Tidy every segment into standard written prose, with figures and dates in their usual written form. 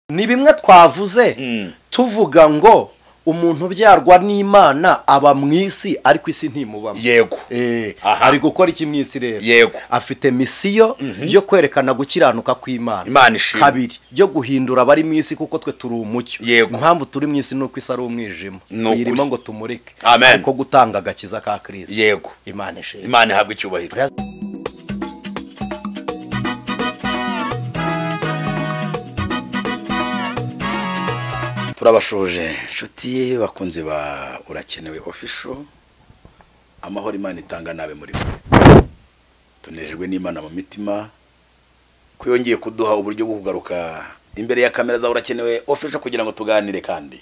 ni bimwe twavuze tuvuga ngo umuntu ubyarwa n'Imana aba mwisi ariko isi ntimubamo. Yego. Ari gukora iki mwisi rero? Yego. Afite misiyo yo kwerekana gukiranuka kw'Imana. Imana ishimwe. Kabiri yo guhindura abari mwisi kuko twe turi umucyo. Yego. Impamvu turi mwisi nuko isa ari umwijima. Tuyirimo ngo tumurike. Amen. Ariko gutanga agakiza ka Kristo. Yego. Imana ishimwe. Imana ihabwe icyubahiro. Turabashuje inshuti bakunzi ba Urakenewe official, amahoro Imana itanga nabe muri mwe. Tunejejwe n'Imana mu mitima ko yongeye kuduha uburyo bwo kugaruka imbere ya kamera za Urakenewe official kugira ngo tuganire kandi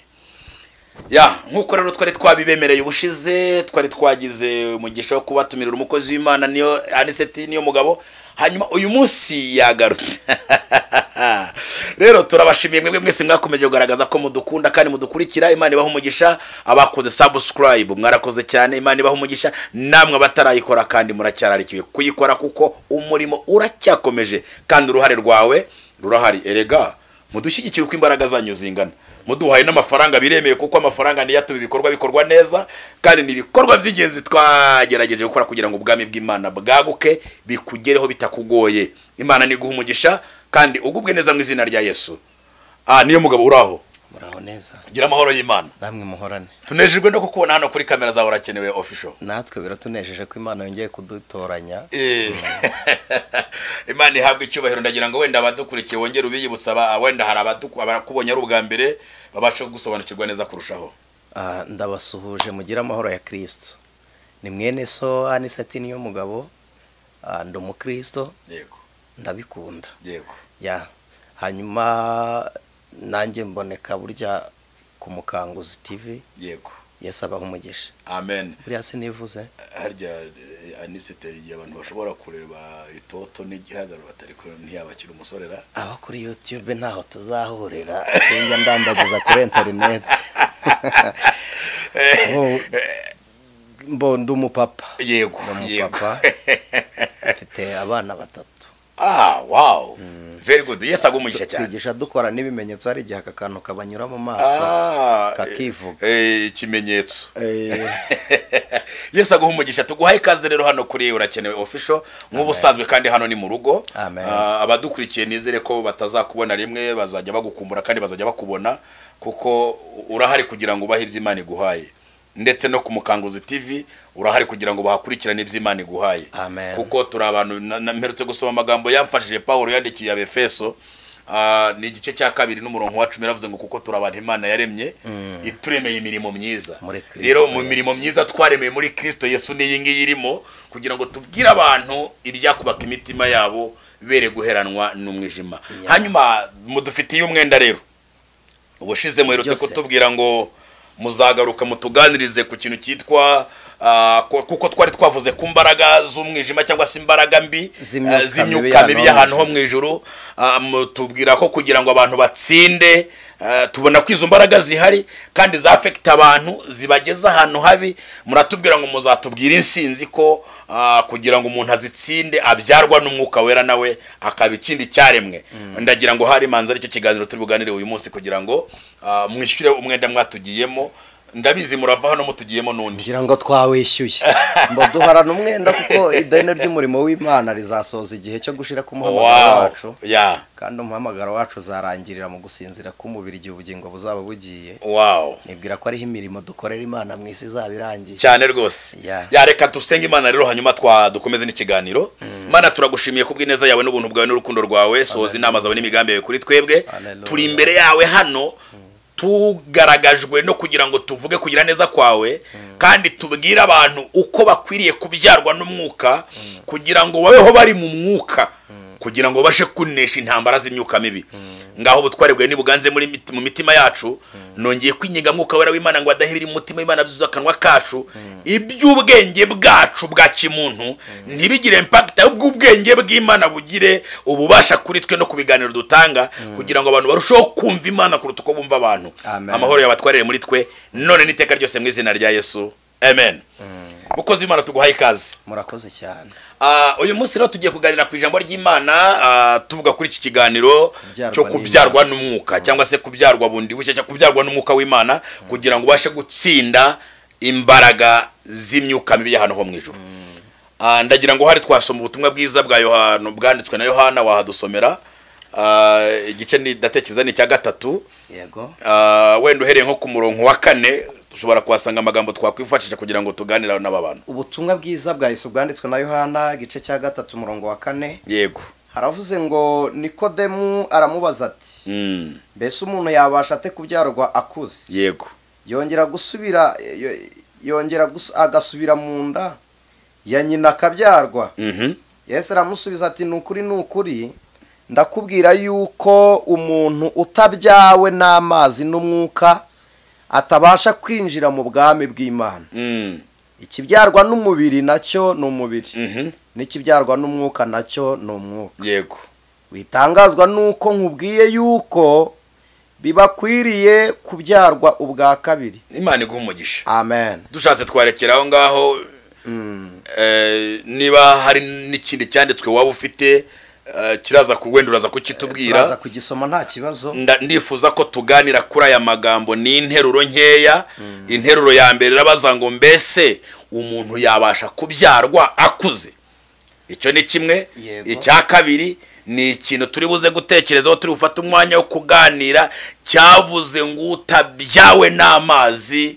nkuko rero twari twabibemereye ubushize, twari twagize umugisha wo kubatumirira umukozi w'Imana niyo Aniseti niyo mugabo, hanyuma uyu munsi yagarutse. Rero turabashimiye mwebwe mwese mwakomeje kugaragaza ko mudukunda kandi mudukurikira. Imana ibaha umugisha. Abakoze subscribe mwarakoze cyane, Imana ibaha umugisha. Namwe abatarayikora kandi muracyararikiwe kuyikora kuko umurimo uracyakomeje kandi uruhare rwawe rurahari. Erega mudushyigikira uko imbaraga zanyu zingana, muduhaye n'amafaranga biremeye kuko amafaranga niyo atuma ibikorwa bikorwa neza kandi nibikorwa by'ingenzi twagerageje gukora kugira ngo ubwami bw'Imana bwaguke bikugereho bitakugoye. Imana ni guha umugisha kandi ugubwe neza mu izina rya Yesu. Niyo mugabo uraho? Muraho neza. Gira amahoro y'Imana. Namwe muhorane. Tunejejwe no kukubona hano kuri kamera za Urakenewe official. Natwe biratunejeje ko Imana yongeye kudutoranya. Imana ihabwe icyubahiro. Ndagira ngo wenda abadukurikiye wongere ubiyibutsa wenda hari abakubonye ari ubwa mbere babasha gusobanukirwa neza kurushaho. Ndabasuhuje mugira amahoro ya Kristo. Ni mwene so Aniseti niyo mugabo, ndi umukristo. Yego. Ndabikunda. Yego. Hanyuma nanjye mboneka burya ku Mukanguzi TV. Yego. Yesu abaho umugisha. Amen. Buriya sinivuze harya Aniseti igihe abantu bashobora kureba itoto n'igihagararo batari ko ntiyabakira umusorera. Aho kuri YouTube ntaho tuzahurira, sinjya ndambagiza kuri internet. Ndi umupapa. Yego. Umupapa. Mfite abana 3. Wow. Very good. Yes, agumugisha cyane. Twigisha dukora n'ibimenyetso hari igihe akakantu kabanyura mu maso kakivuga. Ikimenyetso. Yes, agumugisha. Tuguhaye ikaze rero hano kuri Urakenewe official nk'ubusanzwe kandi hano ni mu rugo. Abadukurikiye nizere ko batazakubona rimwe, bazajya bagukumbura kandi bazajya bakubona kuko urahari kugira ngo ubahe iby'Imana iguhaye. Ndetse no ku Mukanguzi TV urahari kugira ngo bahakurikirane iby'Imana iguhaye. Kuko turi abantu mperutse gusoma amagambo yamfashije Paulo yandikiye Abefeso, ni igice cya 2 n'umurongo wa 10 yaravuze ngo kuko turi abantu Imana yaremye ituremeye imirimo myiza. Rero mu mirimo myiza twaremeye muri Kristo Yesu niyi ngiyi irimo kugira ngo tubwire abantu ibyakubaka imitima yabo bere guheranwa n'umwijima. Hanyuma mudufitiye umwenda rero. Ubushize muherutse kutubwira ngo muzagaruka mutuganirize ku kintu cyitwa kuko twari twavuze ku mbaraga z'umwijima cyangwa se imbaraga mbi z'imyuka mibi y'ahantu ho mu ijuru. Tubwira ko kugira ngo abantu batsinde, tubona ko izo mbaraga zihari kandi za affect abantu zibageza ahantu habi. Muratubwira ngo muzatubwira insinzi ko kugira ngo umuntu azitsinde abyarwa n'umwuka wera nawe akaba ikindi cyaremwe. Ndagira ngo hari manza aricyo kiganiro turi buganire uyu munsi kugira ngo mwishyure umwenda mwatugiyemo. Ndabizi murava hano mutugiyemo nundi ngira ngo twawishyuye mbo duharana umwenda kuko idene ry'umurimo w'Imana rizasoza igihe cyo gushira ku muhamagaro wacu. Kandi umuhamagaro wacu zarangirira mu gusinzira k'umubiri igihe ubugingo buzaba bugiye. Nibwira ko ari imirimo dukorera Imana mwisi zabirangiye cyane rwose. Reka dusenge Imana rero hanyuma dukomeze n'ikiganiro. Imana turagushimiye kubw'ineza yawe n'ubuntu bwawe n'urukundo rwawe. Soza inama zawe n'imigambi yawe kuri twebwe. Turi imbere yawe hano tugaragajwe no kugira ngo tuvuge kugira neza kwawe kandi tubwire abantu uko bakwiriye kubyarwa n'umwuka kugira ngo babeho bari mu mwuka kugira ngo bashe kunesha intambara z'imyuka mibi. Ngaho butwarebwe nibuganze mu mitima yacu. Nongeye kwinyiga mwuka wera w'Imana ngo adahibira umutima w'Imana byuzuza akanwa kacu, iby'ubwenge bwacu bwa kimuntu ntibigire impact, ahubwo ubwenge bw'Imana bugire ububasha kuri twe no kubiganiro dutanga kugira ngo abantu barusheho kumva Imana kuruta uko bumva abantu. Amahoro yabatwarire muri twe none n'iteka ryose mu izina rya Yesu. Amen. mukozi w'Imana tuguhaye ikaze. Murakoze cyane. Uyu munsi rero tugiye kuganira ku ijambo ry'Imana, tuvuga kuri iki kiganiro cyo kubyarwa n'umwuka cyangwa se kubyarwa bundi bushya cyangwa kubyarwa n'umwuka w'Imana kugira ngo ubashe gutsinda imbaraga z'imyuka mibi y'ahantu ho mu ijuru. Ndagira ngo hari twasoma ubutumwa bwiza bwa Yohana bwanditswe na Yohana wahadusomera igice ni datekereza ni cya 3. Yego. Wenda uhereye nko ku murongo wa 4 dushobora kuhasanga amagambo twakwifashisha kugira ngo tuganire n'aba bantu. Ubutumwa bwiza bwa Yesu bwanditswe na Yohana igice cya 3 umurongo wa 4. Yego. Haravuze ngo Nikodemu aramubaza ati mbese umuntu yabasha ate kubyarwa akuze? Yego. Yongera agasubira mu nda ya nyina akabyarwa. Yesu aramusubiza ati nukuri ndakubwira yuko umuntu utabyawe n'amazi n'umwuka atabasha kwinjira mu bwami bw'Imana. Ikibyarwa n'umubiri nacyo ni umubiri, n'ikibyarwa n'umwuka nacyo ni umwuka. Yego. Witangazwa nuko nkubwiye yuko bibakwiriye kubyarwa ubwa kabiri. Imana iguha umugisha. Amen. Dushatse twarekera aho ngaho. Niba hari n'ikindi cyanditswe waba ufite kiraza kuwenduraza kukitubwira. Kiraza kugisoma nta kibazo. Ndifuza ko tuganira kuri aya magambo ni interuro nkeya. Interuro ya mbere rabaza ngo mbese umuntu yabasha kubyarwa akuze. Icyo ni kimwe. Icya kabiri ni ikintu turi buze gutekerezaho turi bufate umwanya wo kuganira cyavuze ngo utabyawe n'amazi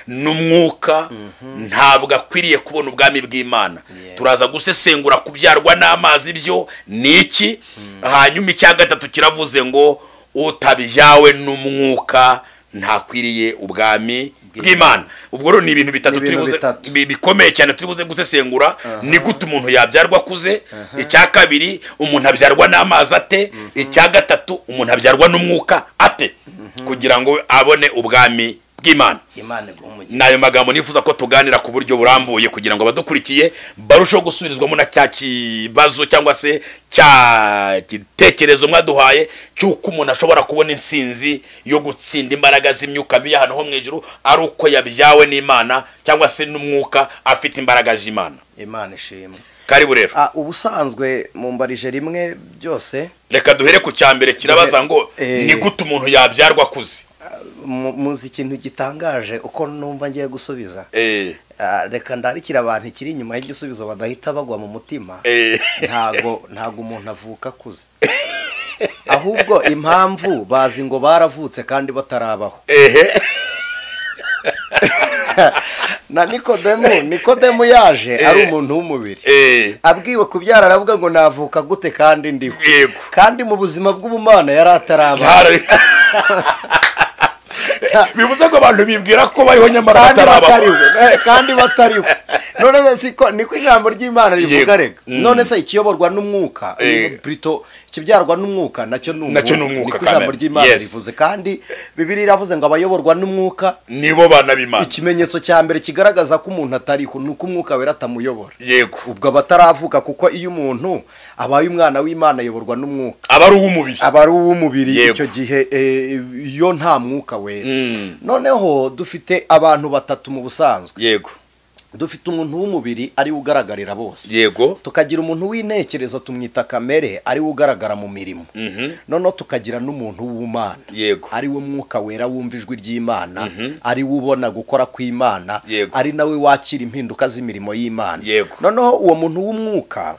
n'umwuka ntabwo akwiriye kubona ubwami bw'Imana. Turaza gusesengura kubyarwa n'amazi byo niki. Hanyuma icya gatatu kiravuze ngo utabyawe n'umwuka ntakwiriye ubwami bw'Imana. Ubwo rero ni ibintu bitatu turi buze bikomeye cyane turi buze gusesengura. Ni gute umuntu yabyarwa kuze? Icya kabiri umuntu abyarwa n'amazi ate? Icya gatatu umuntu abyarwa n'umwuka ate kugira ngo abone ubwami bw'Imana. Nayo magambo nifuza ko tuganira ku buryo burambuye kugira ngo abadukurikiye barusheho gusubirizwamo na cya kibazo cyangwa se cya gitekerezo mwaduhaye cy'uko umuntu ashobora kubona insinzi yo gutsinda imbaraga z'imyuka mibi y'ahantu ho mu ijuru ari uko yabyawe n'Imana cyangwa se n'umwuka afite imbaraga z'Imana. Imana ishimwe. Karibu rero. Ubusanzwe mu mbarije rimwe byose. Reka duhere ku cyambere kirabaza ngo ni gute umuntu yabyarwa kuze? Muzi ikintu gitangaje uko numva ngiye gusubiza. Reka ndarikira abantu ikiri inyuma y'igisubizo badahita bagwa mu mutima. Ntago umuntu avuka akuze. Ahubwo impamvu bazi ngo baravutse kandi batarabaho. Na Nikodemu yaje ari umuntu w'umubiri. Abwiwe kubyara aravuga ngo navuka gute kandi ndiho. Kandi mu buzima bw'ubumana yari atarabaho. Bivuze ko abantu bibwira ko bariho nyamara batarabaho kandi batariho. None siko niko ijambo ry'Imana rivuga rega. None se ikiyoborwa n'umwuka Brito kibyarwa n'umwuka nacyo n'umwuka. Niko ijambo ry'Imana rivuze kandi Bibiliya iravuze ngo abayoborwa n'umwuka nibo bana b'Imana. Ikimenyetso cya mbere kigaragaza ko umuntu atariho nuko umwuka wera atamuyobora. Yego. Ubwo abataravuka kuko iyo umuntu abaye umwana w'Imana ayoborwa n'umwuka. Abari uw'umubiri. Abari uw'umubiri icyo gihe iyo nta mwuka wera. Noneho dufite abantu batatu mu busanzwe. Yego. Dufite umuntu w'umubiri ari ugaragarira bose. Yego. Tukagira umuntu w'intekerezo tumwita kamere ari ugaragara mu mirimo. Noneho tukagira n'umuntu w'Imana. Yego. Ari wo mwuka wera wumva ijwi ry'Imana, ari wubona gukora kw'Imana, ari nawe wakira impinduka z'imirimo y'Imana. Noneho uwo muntu w'umwuka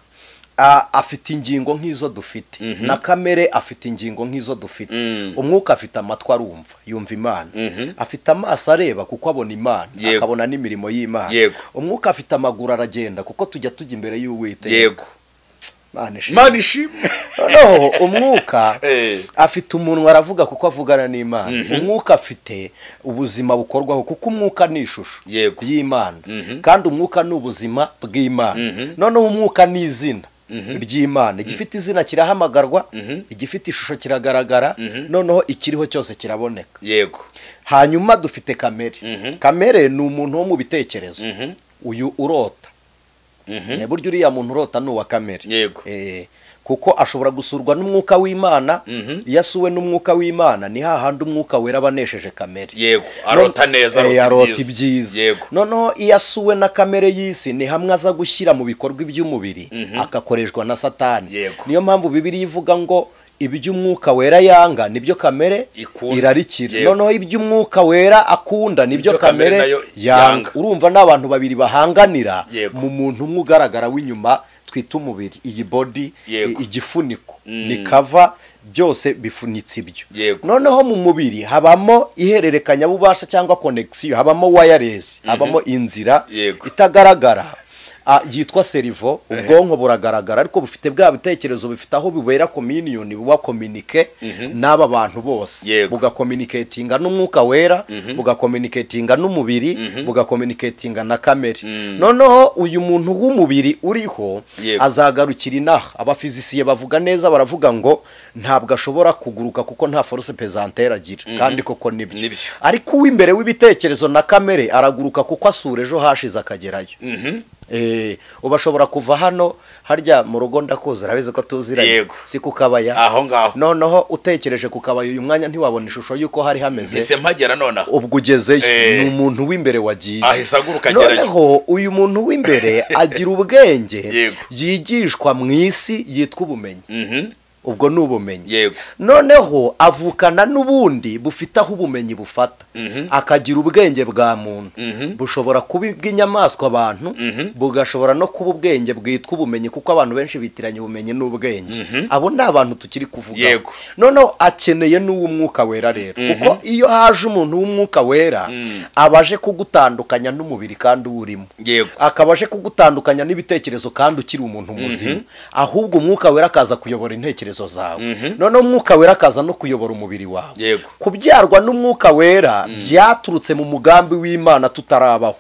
afite ingingo nk'izo dufite na kamere afite ingingo nk'izo dufite. Umwuka afite amatwi arumva yumva Imana, afite amaso areba kuko abona Imana akabona n'imirimo y'Imana. Umwuka afite amaguru aragenda kuko tujya imbere y'Uwiteka. Yego. Imana ishimwe. Noneho umwuka afite umunwa aravuga kuko avugana n'Imana. Umwuka afite ubuzima bukorwaho kuko umwuka ni ishusho y'Imana kandi umwuka ni ubuzima bw'Imana. Noneho umwuka ni izina ry'Imana. Igifite izina kirahamagarwa, igifite ishusho kiragaragara, noneho ikiriho cyose kiraboneka. Yego. Hanyuma dufite kamere. Kamere ni umuntu wo mu bitekerezo. Uyu urota. Buryo uriya muntu urota ni uwa kamere. Yego. kuko ashobora gusurwa n'umwuka w'Imana. Yasuwe n'umwuka w'Imana ni hahandi umwuka wera abanesheje kamere. Yego, arota neza, arota ibyiza. Noneho yasuwe na kamere y'isi ni hamwe aza gushyira mu bikorwa iby'umubiri akakoreshwa na Satani. Niyo mpamvu Bibiliya ivuga ngo iby'umwuka wera yanga nibyo kamere irarikira. Noneho iby'umwuka wera akunda nibyo kamere yanga. Urumva n'abantu babiri bahanganira mu muntu umwe ugaragara w'inyuma twita umubiri, iyi body, igifuniko ni kava, byose bifunitse ibyo. Noneho mu mubiri habamo ihererekanya bubasha cyangwa connection, habamo wireless, habamo inzira itagaragara yitwa serivo. Ubwonko buragaragara ariko bufite bwa bitekerezo bifite aho bibera communion, buba communicate n'aba bantu bose, buga communicatinga n'umwuka wera, buga communicatinga n'umubiri, buga communicatinga na kamere. Noneho uyu muntu w'umubiri uriho azagarukira inaha. Abafizisiye bavuga neza, baravuga ngo ntabwo ashobora kuguruka kuko nta force pesantera agira, kandi koko nibyo. Ariko uw'imbere w'ibitekerezo na kamere araguruka kuko asura ejo hashize akagerayo. Ubashobora kuva hano harya mu rugo ndakuzi, urabizi ko tuziranye, si ku kabaya aho ngaho. Noneho utekereje ku kabaya uyu mwanya ntiwabona ishusho yuko hari hameze, ese mpagera nonaho ubwo ugezeyo ni umuntu w'imbere wagiye. Ahise aguruka agerayo. Noneho uyu muntu w'imbere agira ubwenge yigishwa mu isi yitwa ubumenyi. Ubwo ni ubumenyi. Noneho avukana n'ubundi bufite aho ubumenyi bufata, akagira ubwenge bwa muntu. Bushobora kuba bw'inyamaswa abantu, bugashobora no kuba ubwenge bwitwa ubumenyi, kuko abantu benshi bitiranya ubumenyi n'ubwenge. Abo ni abantu tukiri kuvuga. Noneho akeneye n'uw'umwuka wera rero, kuko iyo haje umuntu w'umwuka wera abaje kugutandukanya n'umubiri kandi uwurimo, akabaje kugutandukanya n'ibitekerezo kandi ukiri umuntu muzima, ahubwo umwuka wera akaza kuyobora intekerezo zawe. Noneho umwuka wera akaza no kuyobora umubiri wawe. Kubyarwa n'umwuka wera byaturutse mu mugambi w'Imana tutarabaho.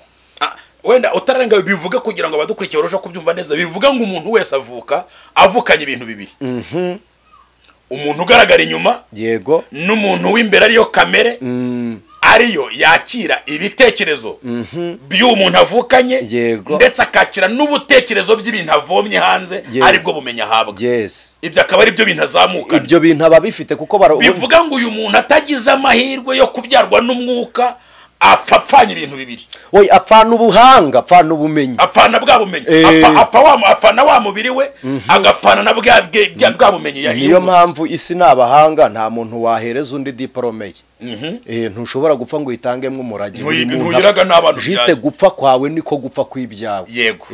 Wenda utarenga bivuga kugira ngo abadukurikiye barushe kubyumva neza, bivuga ngo umuntu wese avukanye ibintu bibiri. Umuntu ugaragara inyuma, n'umuntu w'imbere ariyo kamere, ariyo yakira ibitekerezo by'umuntu avukanye, ndetse akakira n'ubutekerezo by'ibintu avomye hanze, aribwo bumenyi ahabwa. Ibyo akaba ari byo bintu azamuka. Ibyo bintu aba bifite kuko bivuga ngo uyu muntu atagize amahirwe yo kubyarwa n'umwuka apfanye ibintu bibiri. Apfana ubuhanga, apfana ubumenyi, apfana bwa bumenyi, apfana wa mubiri we, agapfana na bwa bumenyi. Niyo mpamvu isi n'abahanga, nta muntu wahereza undi diplome ye. Ntushobora gupfa ngo uyitangemo umurage. Ntugiraga n'abantu jite gupfa kwawe niko gupfa kw'ibyawe.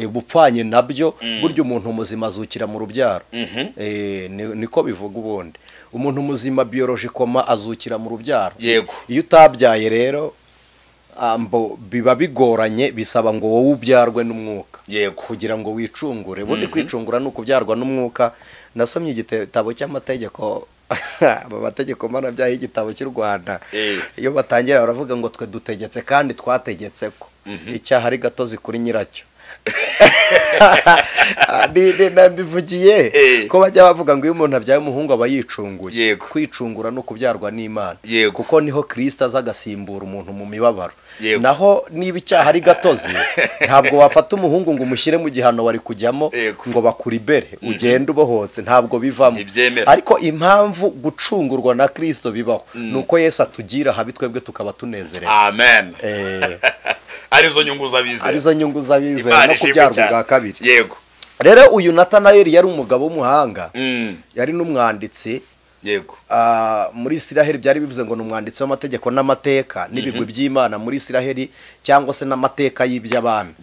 Bupfanye nabyo, burya umuntu muzima azukira mu rubyaro. Niko bivuga ubundi. Umuntu muzima biologically azukira mu rubyaro. Iyo utabyaye rero biba bigoranye, bisaba ngo wowe ubyarwe n'umwuka kugira ngo wicungure. Bundi kwicungura nuko byarwa n'umwuka. Nasomye igitabo cy'amategeko, amategeko mana byaho igitabo cy'u Rwanda. Iyo batangira baravuga ngo twe dutegetse kandi twategetse ko icyaha ari gatozi kuri nyiracyo. Nabivugiye ko bajya bavuga ngo iyo umuntu abyaye umuhungu aba yicunguye. Kwicungura no kubyarwa n'Imana, kuko niho Kristo aza agasimbura umuntu mu mibabaro. Naho niba icyaha ari gatozi, ntabwo wafata umuhungu ngo umushyire mu gihano wari kujyamo ngo bakuribere ugende ubohotse, ntabwo bivamo. Ariko impamvu gucungurwa na Kristo bibaho nuko Yesu atugira habi, twebwe tukaba tunezerewe. Amen. Arizo nyungu z'abizera no kubyarwa bwa kabiri. Rero uyu Natanayeli yari umugabo w'umuhanga, yari n'umwanditsi. Muri Isiraheli byari bivuze ngo n'umwanditsi w'amategeko n'amateka n'ibigwi by'Imana muri Isiraheli, cyangwa se n'amateka y'iby'abami.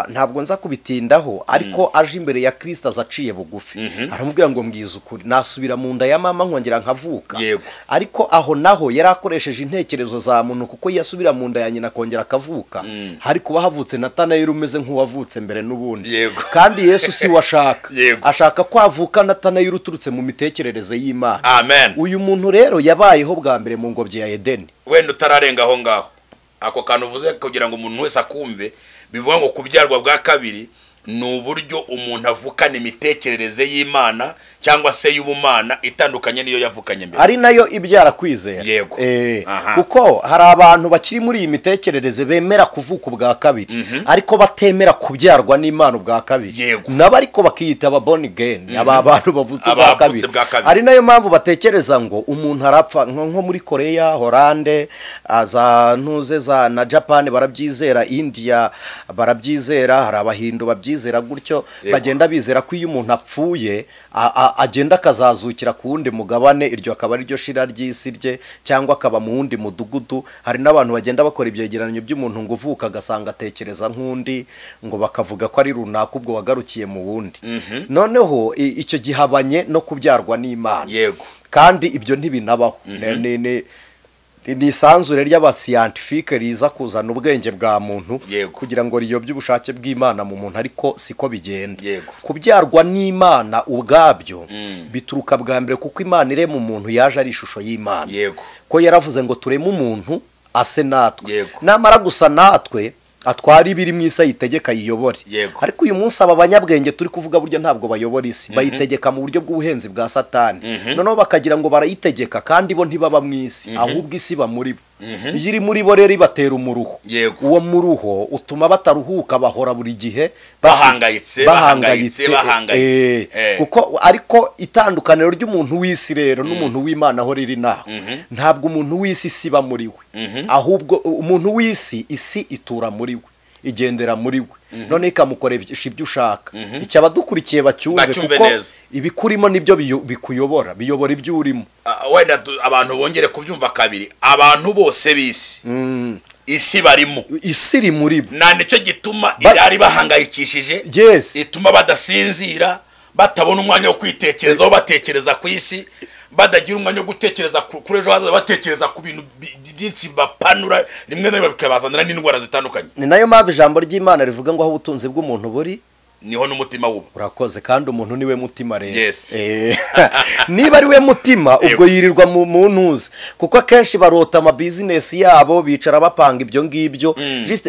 Ntabwo nza kubitindaho, ariko aje imbere ya Kristo azaciye bugufi. Aramubwira ngo mbwiza ukuri, nasubira mu nda ya mama nkongera nkavuka. Ariko aho naho yari akoresheje intekerezo za muntu, kuko yasubira mu nda ya nyina akongera akavuka, hari kuba havutse Natanayeli umeze nk'uwavutse mbere n'ubundi. Kandi Yesu si washaka, ashaka kwavuka Natanayeli uturutse mu mitekerereze y'Imana. Amen. Uyu muntu rero yabayeho bwa mbere mu ngobyi ya Edeni. Wenda utararenga aho ngaho, ako kantu uvuze kugira ngo umuntu wese akumve, bivuga ngo kubyarwa bwa kabiri ni uburyo umuntu avukana imitekerereze y'Imana cyangwa se y'ubumana itandukanye niyo yavukanye mbere, ari nayo ibyara kwizera. Yego. Kuko hari abantu bakiri muri iyi mitekerereze bemera kuvuka ubwa kabiri ariko batemera kubyarwa n'Imana ubwa kabiri, nabo ariko bakiyita aba born again, aba bantu bavutse ubwa kabiri. Ari nayo mpamvu batekereza ngo umuntu arapfa. Nko muri Korea, Hollande, za ntuze za na Japan barabyizera, India barabyizera, hari abahindu babyizera gutyo. Bagenda bizera ko iyo umuntu apfuye agenda akazazukira ku wundi mugabane, iryo akaba ari ryo shira ry'isi rye, cyangwa akaba mu wundi mudugudu. Hari n'abantu bagenda bakora ibyegeranyo by'umuntu ngo uvuka agasanga atekereza nk'undi, ngo bakavuga ko ari runaka ubwo wagarukiye mu wundi. Noneho icyo gihabanye no kubyarwa n'Imana. Kandi ibyo ntibinabaho. Ni isanzure ry'abasiyantifike riza kuzana ubwenge bwa muntu kugira ngo riyobye ubushake bw'Imana mu muntu, ariko siko bigenda. Kubyarwa n'Imana ubwabyo bituruka bwa mbere kuko Imana irema umuntu yaje ari ishusho y'Imana, ko yaravuze ngo tureme umuntu ase natwe, namara gusa natwe atwara ibiri mu isi ayitegeka yiyobore. Ariko uyu munsi aba banyabwenge turi kuvuga buryo ntabwo bayobora isi, bayitegeka mu buryo bw'ubuhenzi bwa Satani. Noneho bakagira ngo barayitegeka kandi bo ntibaba mu isi, ahubwo isi ba muri bo. Iyo iri muri bo rero ibatera umuruho. Uwo muruho utuma bataruhuka, bahora buri gihe bahangayitse. Kuko ariko itandukaniro ry'umuntu w'isi rero n'umuntu w'Imana aho riri naho, ntabwo umuntu w'isi siba muri we, ahubwo umuntu w'isi isi itura muri we, igendera muri we, none ikamukoresha ibyo ushaka. Icyo abadukurikiye bacyumve kuko ibikurimo nibyo bikuyobora, biyobora ibyo urimo. Wenda abantu bongere kubyumva kabiri, abantu bose bisi isi barimo, isi iri muri bo, na nicyo gituma irari bahangayikishije, ituma badasinzira, batabona umwanya wo kwitekerezaho, batekereza ku isi, badagira umwanya wo gutekereza kuri ejo hazaza, batekereza ku bintu byinshi bapanura, rimwe na rimwe bikabazanira n'indwara zitandukanye. Ni nayo mpamvu ijambo ry'Imana rivuga ngo aho ubutunzi bw'umuntu buri niho n'umutima wuba. Urakoze, kandi umuntu niwe mutima rero. Niba ari we mutima ubwo yirirwa mu ntuzi, kuko akenshi barota ama business yabo, bicara bapanga ibyo ngibyo.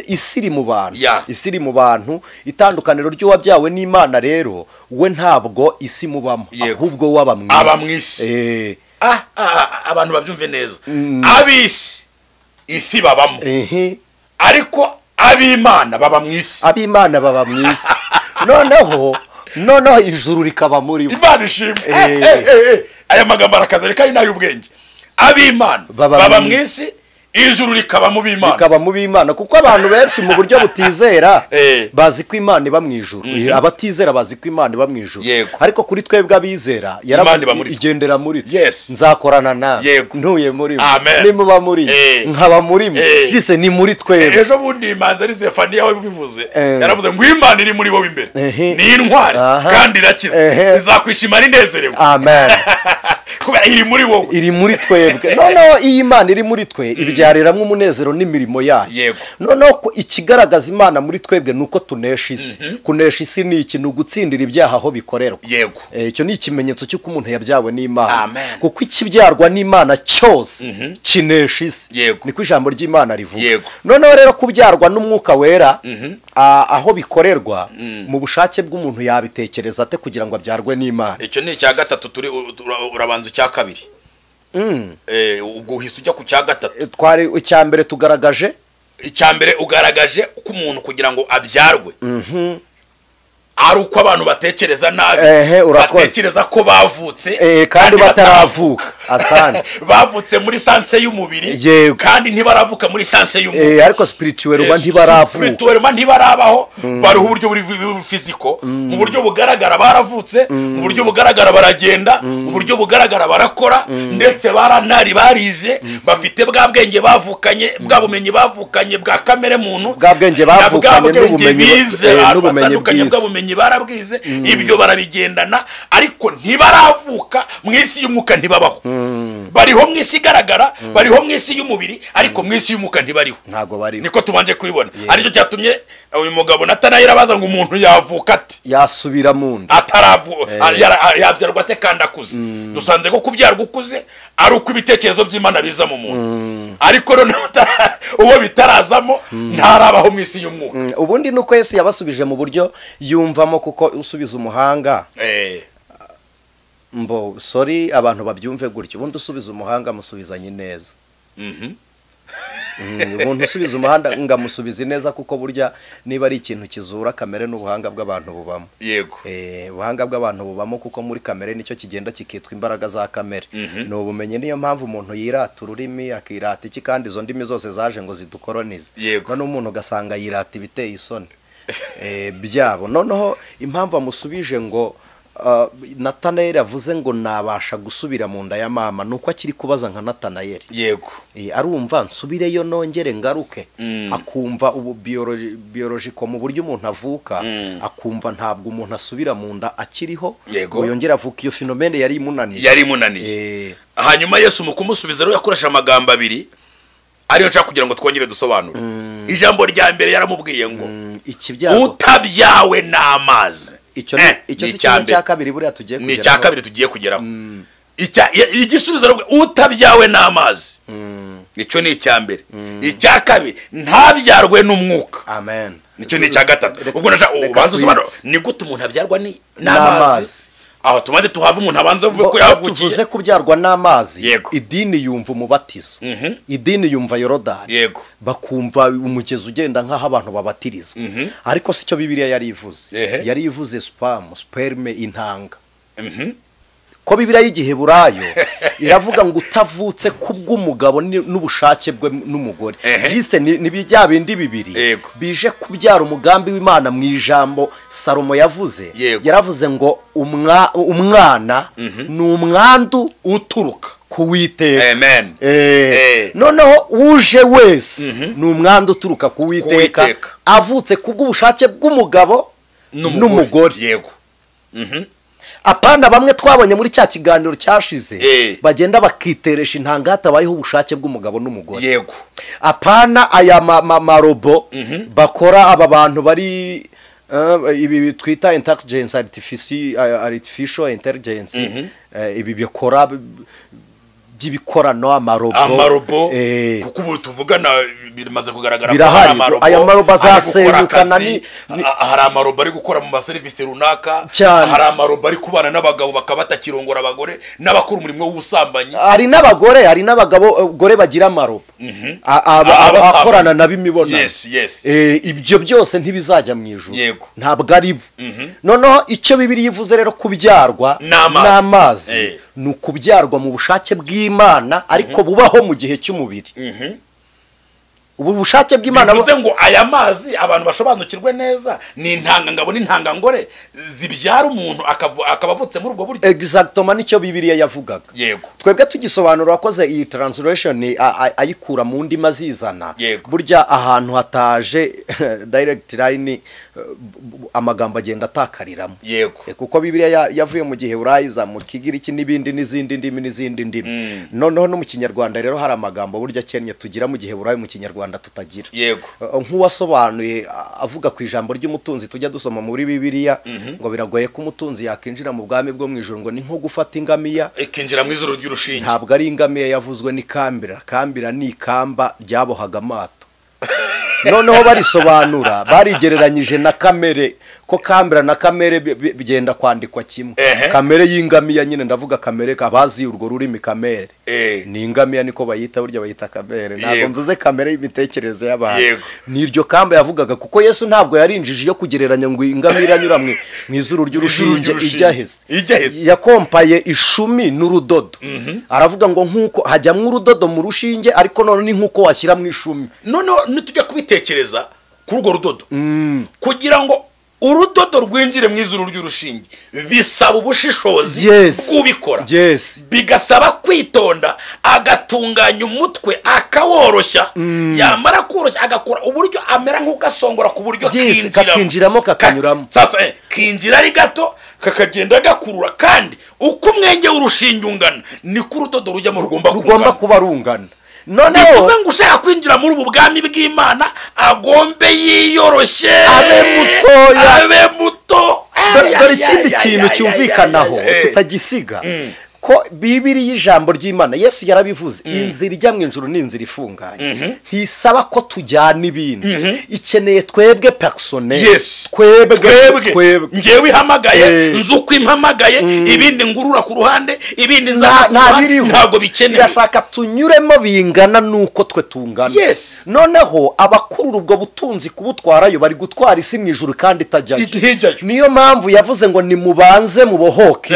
Isi iri mu bantu, isi iri mu bantu. Itandukaniro ry'uwabyawe n'Imana rero, we ntabwo isi mubamo, ahubwo waba mwisi. Abantu babyumve neza, abisi isi babamo, ariko ab'Imana baba mwisi. Ab'Imana baba mwisi. Noneho ijuru rikaba muri bo. Imana ishimwe. Aya magambo arakaza reka ari nayo ubwenge. Ab'Imana baba mwisi, ijuru rikaba mu b'Imana. Rikaba mu b'Imana, kuko abantu benshi mu buryo butizera bazi ko Imana iba mu ijuru. Abatizera bazi ko Imana iba mu ijuru. Ariko kuri twebwe abizera igendera muri twe. Nzakorana nawe, ntuye muri mwe, nimuba muri nkaba muri mwe, byose ni muri twebwe. Ejo bundi Imanzi ari Zefaniya we bivuze, yaravuze ngo Imana iri muri wowe imbere ni intwari kandi irakiza, izakwishimira inezerewe. Amen. Kubera iri muri wowe, iri muri twebwe. Noneho iyi Imana iri muri twe ibyariramwe umunezero n'imirimo yayo. Noneho ikigaragaza Imana muri twebwe nuko tunesha isi. Kunesha isi ni iki? Ni ugutsindira ibyaha aho bikorerwa. Icyo ni ikimenyetso cy'uko umuntu yabyawe n'Imana, kuko ikibyarwa n'Imana cyose kinesha isi. Niko ijambo ry'Imana rivuga. Noneho rero kubyarwa n'Umwuka Wera aho bikorerwa mu bushake bw'umuntu yabitekereza ate kugira ngo abyarwe n'Imana? Icyo ni icya gatatu turi urabanza icya kabiri. Ubwo uhise ujya ku cya gatatu. Twari icya mbere tugaragaje, icya mbere ugaragaje ko umuntu kugira ngo abyarwe ari uko abantu batekereza nabi, batekereza ko bavutse kandi bataravuka. Asante. Bavutse muri sanse y'umubiri kandi ntibaravuka muri sanse y'umubiri. Ariko spirituellement ntibaravuka. Spirituellement ntibarabaho, bari uburyo buri physical, mu buryo bugaragara baravutse, mu buryo bugaragara baragenda, mu buryo bugaragara barakora, ndetse baranari barize, bafite bwa bwenge bavukanye, bwa bumenyi bavukanye bwa kamere muntu, bwa bwenge bavukanye n'ubumenyi bize, barabwize, ibyo barabigendana, ariko ntibaravuka mu isi y'umwuka, ntibabaho. Bariho mu isi igaragara, bariho mu isi y'umubiri, ariko mu isi y'umwuka ntibariho. Ntago bariho. Niko tubanje kubibona. Aricyo cyatumye uyu mugabo Natanayeli abaza ngo umuntu yavuka ati, yasubira mu nda ataravuka, yabyarwa ate kandi akuze? Dusanze ko kubyarwa ukuze ari uko ibitekerezo by'Imana biza mu muntu, ariko none uwo bitarazamo ntarabaho mu isi y'umwuka. Ubundi nuko Yesu yabasubije mu buryo yumvamo, kuko usubiza umuhanga mbo sorry abantu babyumve gutyo ubundi usubiza umuhanga musubizanye neza umuntu usubiza umuhanda ngamusubiza neza kuko burya niba ari ikintu kizura kamere n'ubuhanga bw'abantu bubamo yego ubuhanga bw'abantu bubamo kuko muri kamere nicyo kigenda kikitwa imbaraga za kamere no bumenye niyo mpamvu umuntu yirata ururimi akirata iki kandi izo ndimi zose zaje ngo zidukoronize none umuntu gasanga yirata ibiteye isoni byabo noneho impamvu amusubije ngo Natanayeli avuze ngo nabasha gusubira mu nda ya mama nuko akiri kubaza nka Natanayeli yego arumva nsubireyo nongere ngaruke akumva ubu biologiko mu buryo umuntu avuka akumva ntabwo umuntu asubira mu nda akiriho ngo yongera avuka iyo fenomene yari imunaniye hanyuma Yesu mu kumusubiza rero yakoresha amagambo abiri ariyo nshaka kugira ngo twongere dusobanure ijambo rya mbere yaramubwiye ngo utabyawe n'amazi icyo si cya kabiri buriya tugiye kugeraho ni cya kabiri tugiye kugeraho igisubizo rero utabyawe n'amazi nicyo ni icya mbere icya kabiri ntabyarwe n'umwuka amen nicyo ni icya gatatu ubwo ubanza usobanura ni gute umuntu abyarwa n'amazi aho tumande tuhava umuntu abanza vuga ko yavukiye tuvuze kubyarwa n'amazi idini yumva umubatizo idini yumva Yorodani bakumva umugezi ugenda nk'aho abantu babatirizwa ariko si cyo Bibiliya yari ivuze sperme intanga ko Bibiliya y'Igiheburayo iravuga ngo utavutse kubw'umugabo n'ubushake bwe n'umugore jiste ni bijya bindi bibiri bije kubyara umugambi w'Imana mu ijambo Salomo yavuze yaravuze ngo umwana n'umwandu uturuka kuwiteka amen noneho uje wese n'umwandu uturuka kuwiteka avutse kubw'ubushake bw'umugabo n'umugore yego apana bamwe twabonye muri cya kiganiro cyashize bagenda bakiteresha intanga hatabayeho ubushake bw'umugabo n'umugore yego apana aya marobo bakora aba bantu bari ibi twita intelligence artificial intelligence ibi bikora by'ibikorano amarobo kuko ubu tuvugana bimaze kugaragara ko aya marobo azasenyukana hari amarobo ari gukora mu maserivisi runaka hari amarobo ari kubana n'abagabo bakabatakirongora abagore n'abakora umurimo w'ubusambanyi hari n'abagabo gore bagira amarobo abakorana na bimibonano ibyo byose ntibizajya mu ijuru ntabwo ari bo noneho icyo Bibiliya ivuze rero kubyarwa n'amazi ni ukubyarwa mu bushake bw'Imana ariko bubaho mu gihe cy'umubiri ubu bushake bw'Imana bivuze ngo aya mazi abantu bashobanukirwe neza ni intangangabo n'intangangore zibyara umuntu akaba avutse muri ubwo buryo exactement nicyo Bibiliya yavugaga yego twebwe tugisobanura wakoze iyi translation ayikura mu ndimi azizana burya ahantu hataje direct line amagambo agenda atakariramo yego kuko Bibiliya yavuye mu Giheburayo mu Kigiriki n'ibindi n'izindi ndimi noneho no mu Kinyarwanda rero hari amagambo burya kennye tugira mu Giheburayo mu Kinyarwanda tutagira yego nk'uwasobanuye avuga ku ijambo ry'umutunzi tujya dusoma muri Bibiliya ngo biragoye ko umutunzi yakinjira mu bwami bwo mu ijuru ngo ni nko gufata ingamiya ikinjira mu izuru ry'urushinge ntabwo ari ingamiya yavuzwe ni kambira ni ikamba ryabohaga amato noneho barisobanura barigereranyije na kamere ko kambira na kamere bigenda kwandikwa kimwe kamere y'ingamiya nyine ndavuga kamere kabazi urwo rurimi kamere ni ingamiya niko bayita burya bayita kamere ntabwo mvuze kamere y'imitekerereze y'abantu niryo kamba yavugaga kuko Yesu ntabwo yarinjije yo kugereranya ngo ingamiya iranyura mu izuru ry'urushinge ijyaheze yakompaye ishumi n'urudodo aravuga ngo nkuko hajyamwe urudodo mu rushinge ariko none ni nkuko washyira mu ishumi none nitujya kubitekereza kuri urwo rudodo kugira ngo urudodo rwinjire mu izuru ry'urushinge bisaba ubushishozi bw'ubikora bigasaba kwitonda agatunganya umutwe akaworoshya yamara koroshya agakora uburyo amera nk'ugasongora ku buryo kinjiramo kakanyuramo sasa kinjira ari gato kakagenda gakurura kandi uko umwenge w'urushinge ungana niko urudodo rujyamo rugomba kuba rungana noneho bivuze ngo ushaka kwinjira muri ubu bwami bw'Imana agombe yiyoroshye abe muto dore ikindi kintu cyumvikanaho tutagisiga ko bibiri y'ijambo ry'Imana Yesu yarabivuze inzira ijya mu ijuru ni inzira ifunganye ntisaba ko tujyana ibindi ikeneye twebwe personnel twebwe ngewe ihamagaye nzuko impamagaye ibindi ngurura ku ruhande ibindi ntabwo bikeneye irashaka tunyuremo bingana nuko twe tungana noneho abakurura ubwo butunzi kubutwarayo bari gutwara isi mu ijuru kandi itajyayo niyo mpamvu yavuze ngo nimubanze mubohoke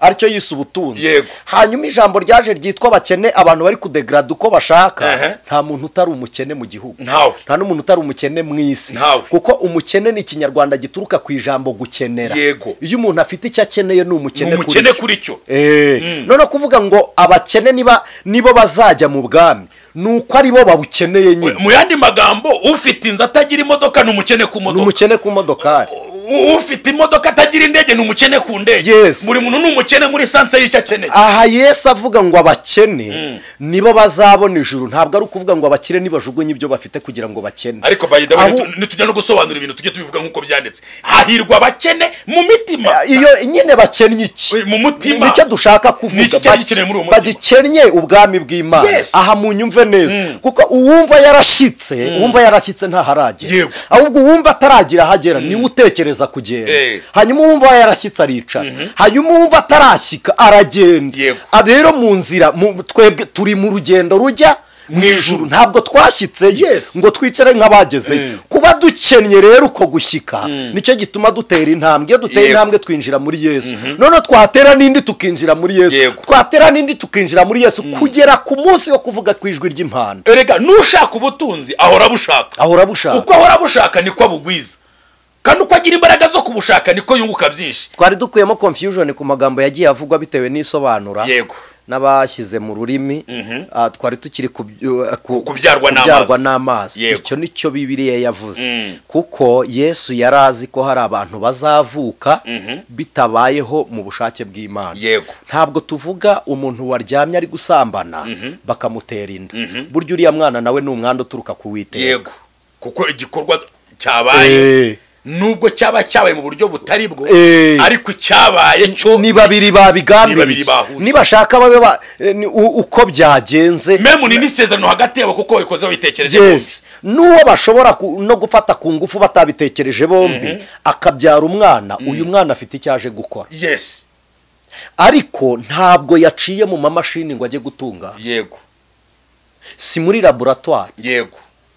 aricyo yise ubutunzi hanyuma ijambo ryaje ryitwa abakene abantu bari kudegrade uko bashaka nta muntu utari umukene mu gihugu nta n'umuntu utari umukene mu isi kuko umukene ni ikinyarwanda gituruka ku ijambo gukenera iyo umuntu afite icyo akeneye ni umukene kuri cyo none kuvuga ngo abakene nibo bazajya mu bwami nuko ari bo babukeneye nyine mu yandi magambo ufite inzu atagira imodoka ni umukene ku modoka ufite imodoka atagira indege ni umukene ku ndege buri muntu ni umukene muri sanse y'icyo akeneye aha Yesu avuga ngo abakene nibo bazabona ijuru ntabwo ari ukuvuga ngo abakire nibajugunye ibyo bafite kugira ngo bakene ariko nitujya no gusobanura ibintu tujye tubivuga nk'uko byanditse hahirwa abakene mu mitima iyo nyine bakennye iki mu mutima nicyo dushaka kuvuga bagikennye ubwami bw'Imana aha mu nyumve neza kuko uwumva yarashyitse ntaharagera ahubwo uwumva ataragira ahagera niwe utekereza kugenda hanyuma uwumva yarashyitse aricara hanyuma uwumva atarashyika aragenda rero mu nzira twebwe turi mu rugendo rujya mu ijuru ntabwo twashyitse ngo twicare nk'abagezeyo kuba dukennye rero uko gushyika nicyo gituma dutera intambwe iyo dutera intambwe twinjira muri Yesu none twatera n'indi tukinjira muri Yesu twatera n'indi tukinjira muri Yesu kugera ku munsi wo kuvuga ku ijwi ry'impanda erega nushaka ubutunzi ahora bushaka uko ahora bushaka niko abugwiza kandi uko agira imbaraga zo kubushaka niko yunguka byinshi twari dukuyemo confusion ku magambo yagiye avugwa bitewe n'isobanura n'abashyize mu rurimi twari tukiri kubyarwa n'amazi icyo nicyo Bibiliya yavuze kuko Yesu yarazi ko hari abantu bazavuka bitabayeho mu bushake bw'Imana ntabwo tuvuga umuntu waryamye ari gusambana bakamutera inda burya uriya mwana nawe ni umwanda uturuka ku Uwiteka kuko igikorwa cyabaye nubwo cyabaye mu buryo butari bwo ariko cyabaye cyo ni babiri babigambiriye nibashaka babe uko byagenze memu ni nisezerano hagati yabo kuko bikoze bitekereje bombi nuwo bashobora no gufata ku ngufu batabitekereje bombi akabyara umwana uyu mwana afite icyaje gukora ariko ntabwo yaciye mu mamashini ngo ajye gutunga si muri laboratoire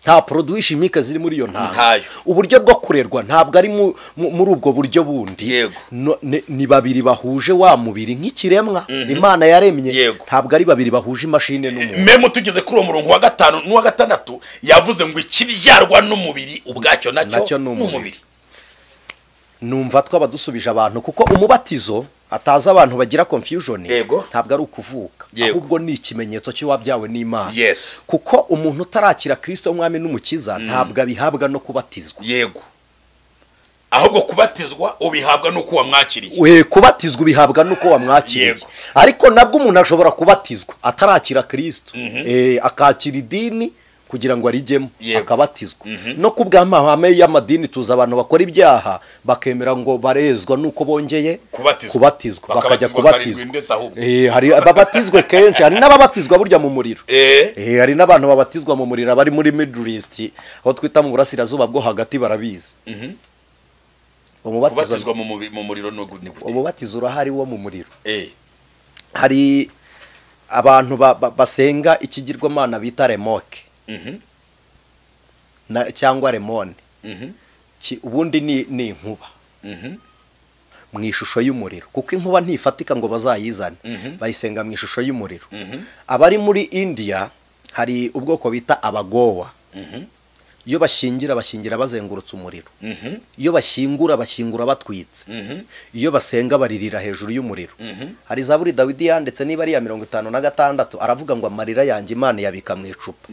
nta produit chimique ziri muri iyo ntanga uburyo bwo kurerwa ntabwo ari muri ubwo buryo bundi ni babiri bahuje wa mubiri nk'ikiremwa Imana yaremye ntabwo ari babiri bahuje imashine n'umuntu memo tugeze kuri uwo murongo wa 5 n'uwa 6 yavuze ngo ikibyarwa n'umubiri ubwacyo nacyo n'umubiri numva twabadusubije abantu kuko umubatizo ataza abantu bagira confusion ntabwo ari ukuvuka ahubwo ni ikimenyetso cy'uwabyawe n'Imana kuko umuntu utarakira Kristo umwami n'umukiza ntabwo abihabwa no kubatizwa ahubwo kubatizwa ubihabwa nuko wamwakiriye kubatizwa ubihabwa nuko wamwakiriye ariko nabwo umuntu ashobora kubatizwa atarakira Kristo akakira idini kugira ngo arijyemo akabatizwa no kubw'amahame y'amadini tuza abantu bakora ibyaha bakemera ngo barezwa nuko bongeye kubatizwa bakajya kubatizwa hari ababatizwe kenshi hari n'ababatizwa burya mu muriro hari n'abantu babatizwa mu muriro bari muri Middle East aho twita mu burasirazuba bwo hagati barabizi kubatizwa mu muriro umubatizo urahari wo mu muriro hari abantu basenga ikigirwamana bita remoke cyangwa remone ubundi ni inkuba mu ishusho y'umuriro kuko inkuba ntifatika ngo bazayizane bayisenga mu ishusho y'umuriro abari muri India hari ubwoko bita abagowa iyo bashingira bazengurutse umuriro iyo bashyingura batwitse iyo basenga baririra hejuru y'umuriro hari zaburi Dawidi yanditse niba ari ya 56 aravuga ngo amarira yanjye Imana yabika mu icupa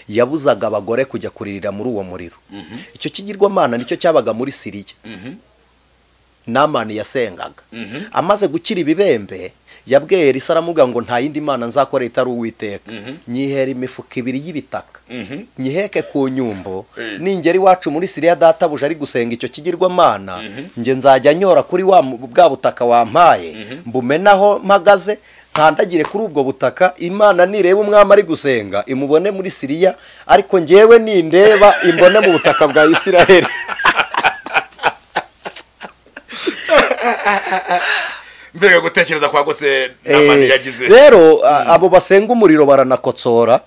yabuzaga abagore kujya kuririra muri uwo muriro icyo kigirwamana nicyo cyabaga muri Siriya Namani yasengaga amaze gukira ibibembe yabwiye Elisa aramuga ngo nta yindi mana nzakora itari Uwiteka. Nyihera imifuka 2 y'ibitaka, nyiheke ku nyumbo, ningeri wacu muri Siriya databuja ari gusenga icyo kigirwa mana, nge nzajya nyora kuri bwa butaka wampaye, mbumenaho mpagaze nkandagire kuri ubwo butaka, Imana nireba umwami ari gusenga imubone muri Siriya, ariko ngewe nindeba imbone mu butaka bwa Isiraheli. Mbega gutekereza kwagutse n'amani yagize. Rero abo basenga umuriro baranakotsora,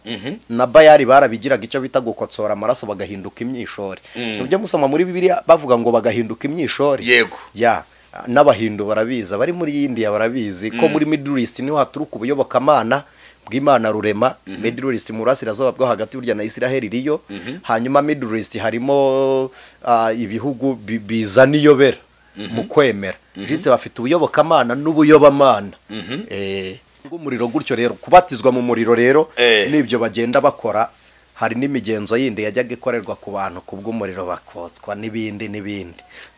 na Bayali barabigiraga icyo bita gukotsora amaraso bagahinduka imyishori. Nibyo musoma muri Bibiliya bavuga ngo bagahinduka imyishori. Yego. Ya n'abahindu barabiza, bari muri India barabizi ko muri Middle East niho haturuka ubuyobokamana bw'Imana rurema. Middle East mu burasirazuba bwo hagati burya na Isiraheli riyo. Hanyuma Middle East harimo ibihugu bizana iyobera mu kwemera. Jiste bafite ubuyobokamana n'ubuyobamana. Umuriro gutyo rero kubatizwa mu muriro rero nibyo bagenda bakora. Hari n'imigenzo yindi yajyaga ikorerwa ku bantu kubw'umuriro bakotswa n'ibindi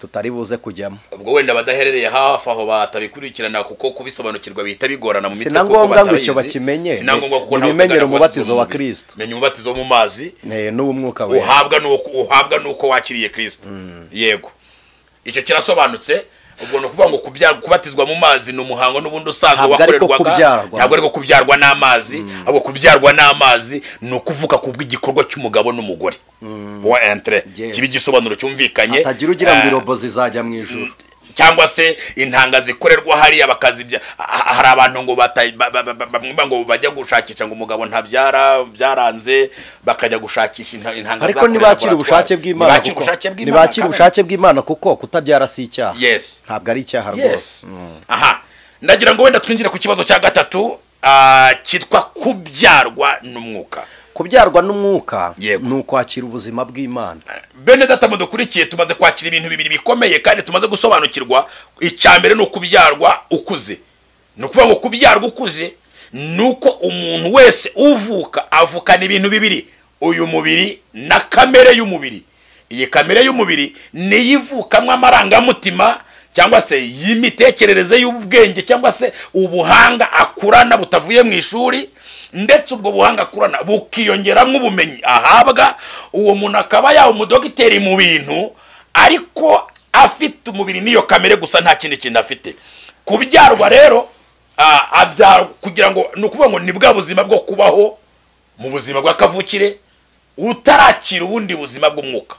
tutari buze kujyamo. Ubwo wenda badaherereye hafi aho batabikurikirana kuko kubisobanukirwa bihita bigorana mu mitwe kuko batabizi. Icyo bakimenye. Sinangombwa kuko bimenyera umubatizo wa Kristo. Menya umubatizo mu mazi n'umwuka we. Uhabwa nuko wakiriye Kristo. Yego. Icyo kirasobanutse. Ubwo no kuvuga ngo kubatizwa mu mazi no muhango n'ubundi usanzwe wakorerwaga, ntabwo ariko kubyarwa n'amazi, abo kubyarwa n'amazi no kuvuka kubw'igikorwa cy'umugabo n'umugore. Wa entre kibi gisobanuro cyumvikanye. Atagira ugira ngo irobo zizajya mu ijuru. Cyangwa se intanga zikorerwa hari abakazibya. Hari abantu ngo bamwe ngo bajya gushakisha ngo umugabo ntabyara byaranze bakajya gushakisha intanga ariko nibakira ubushake bw'Imana, nibakira ubushake bw'Imana kuko kutabyara si icyaha. Yes. Ntabwo ari icyaha rwose. Aha, ndagira ngo wenda twinjire ku kibazo cya gatatu cyitwa kubyarwa n'umwuka. Kubyarwa n'umwuka ni ukwakira ubuzima bw'Imana. Bene data mudukurikiye tumaze kwakira ibintu bibiri bikomeye kandi tumaze gusobanukirwa. Icyambere no kubyarwa ukuze. No kuvuga ngo kubyarwa ukuze nuko umuntu wese uvuka avukana ibintu bibiri, uyu mubiri na kamere y'umubiri. Iyi kamere y'umubiri ni yivukamwe amarangamutima cyangwa se y'imitekerereze y'ubwenge cyangwa se ubuhanga akurana butavuye mu ishuri, ndetse ubwo buhanga akurana bukiyongeramo ubumenyi ahabwa. Uwo muntu akaba yawo umudogiteri mu bintu ariko afite umubiri niyo kamere gusa nta kindi kintu afite. Kubyarwa rero abyara kugira ngo nukuvuga ngo ni bwa buzima bwo kubaho mu buzima bw'akavukire utarakira ubundi buzima bw'umwuka.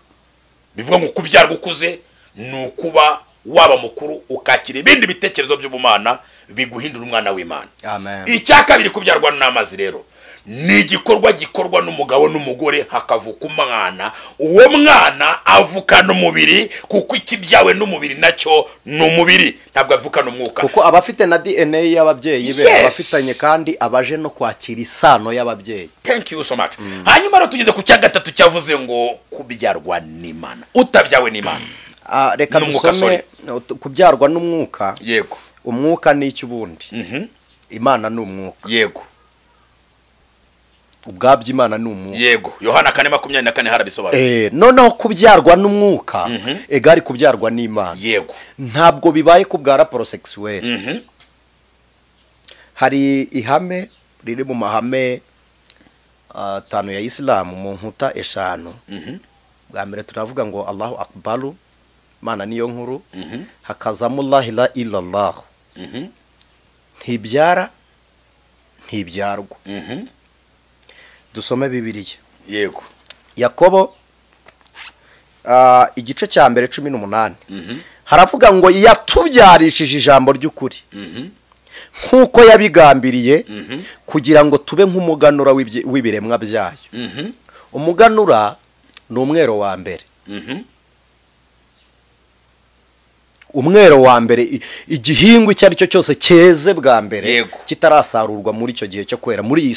Bivuga ngo kubyarwa ukuze nukuba waba mukuru ukakira ibindi bitekerezo by'ubumana biguhindura umwana w'Imana. Amen. Icyakabiri kubyarwa n'amazi rero ni igikorwa gikorwa n'umugabo n'umugore hakavuka umwana. Uwo mwana avukana umubiri kuko ikibyawe n'umubiri nacyo ni umubiri, ntabwo avukana umwuka kuko abafite na DNA y'ababyeyi be. Abafitanye kandi abaje no kwakira isano y'ababyeyi. Thank you so much. Hanyuma rero tugeze ku cya gatatu cyavuze ngo kubyarwa n'Imana, utabyawe n'Imana. Reka dusome kubyarwa n'umwuka. Yego. Umwuka ni iki ubundi? Imana ni umwuka. Yego. Ubwabyo Imana ni umwuka. Yego. Yohana 4:24 harabisobanura. Noneho kubyarwa n'umwuka egari kubyarwa n'Imana. Yego. Ntabwo bibaye kubwara prosexuel. Hari ihame riri mu mahame 5 ya Islam mu nkuta 5. Bwa mbere turavuga ngo Allahu Akbaru, Imana niyo nkuru. Hakazamo la ilaha illallah. Ntibyara ntibyarwa. Dusome Bibiliya. Yego. Yakobo igice cya mbere 18. Haravuga ngo yatubyarishije ijambo ry'ukuri. Nkuko yabigambiriye kugira ngo tube nk'umuganura w'ibiremwa byayo. Umuganura ni umwero wa mbere. Umwero wa mbere igihingwa icyo ari cyo cyose cyeze bwa mbere kitarasarurwa muri icyo gihe cyo kwera, muri iyi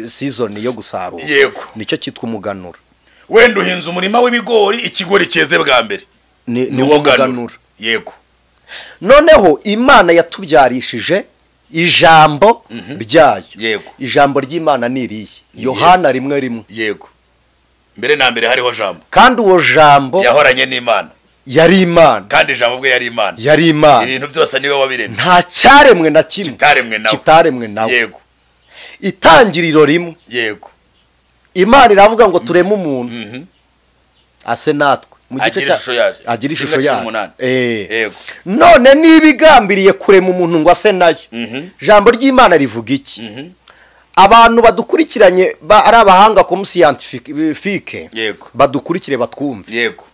season yo gusarura. Nicyo cyitwa umuganura. Wenda uhinze umurima w'ibigori, ikigori cyeze bwa mbere ni umuganura. Yego. Noneho Imana yatubyarishije ijambo ryayo. Yego. Ijambo ry'Imana ni iriye. Yohana 1:1. Yego. Mbere na mbere hariho jambo. Kandi uwo jambo yahoranye n'Imana. yari Imana, kandi ijambo bwe yari Imana, yari Imana, ibintu byose niwe wabiremye, nta cyaremwe na kimwe kitaremwe nawe. Yego, itangiriro rimwe. Yego, Imana iravuga ngo tureme umuntu ase natwe mu gice agira ishusho yayo. Yego, none nibigambiriye kurema umuntu ngo ase nayo, ijambo ry'Imana rivuga iki? Abantu badukurikiranye ari abahanga ko scientifique, badukurikire batwumve. Yego,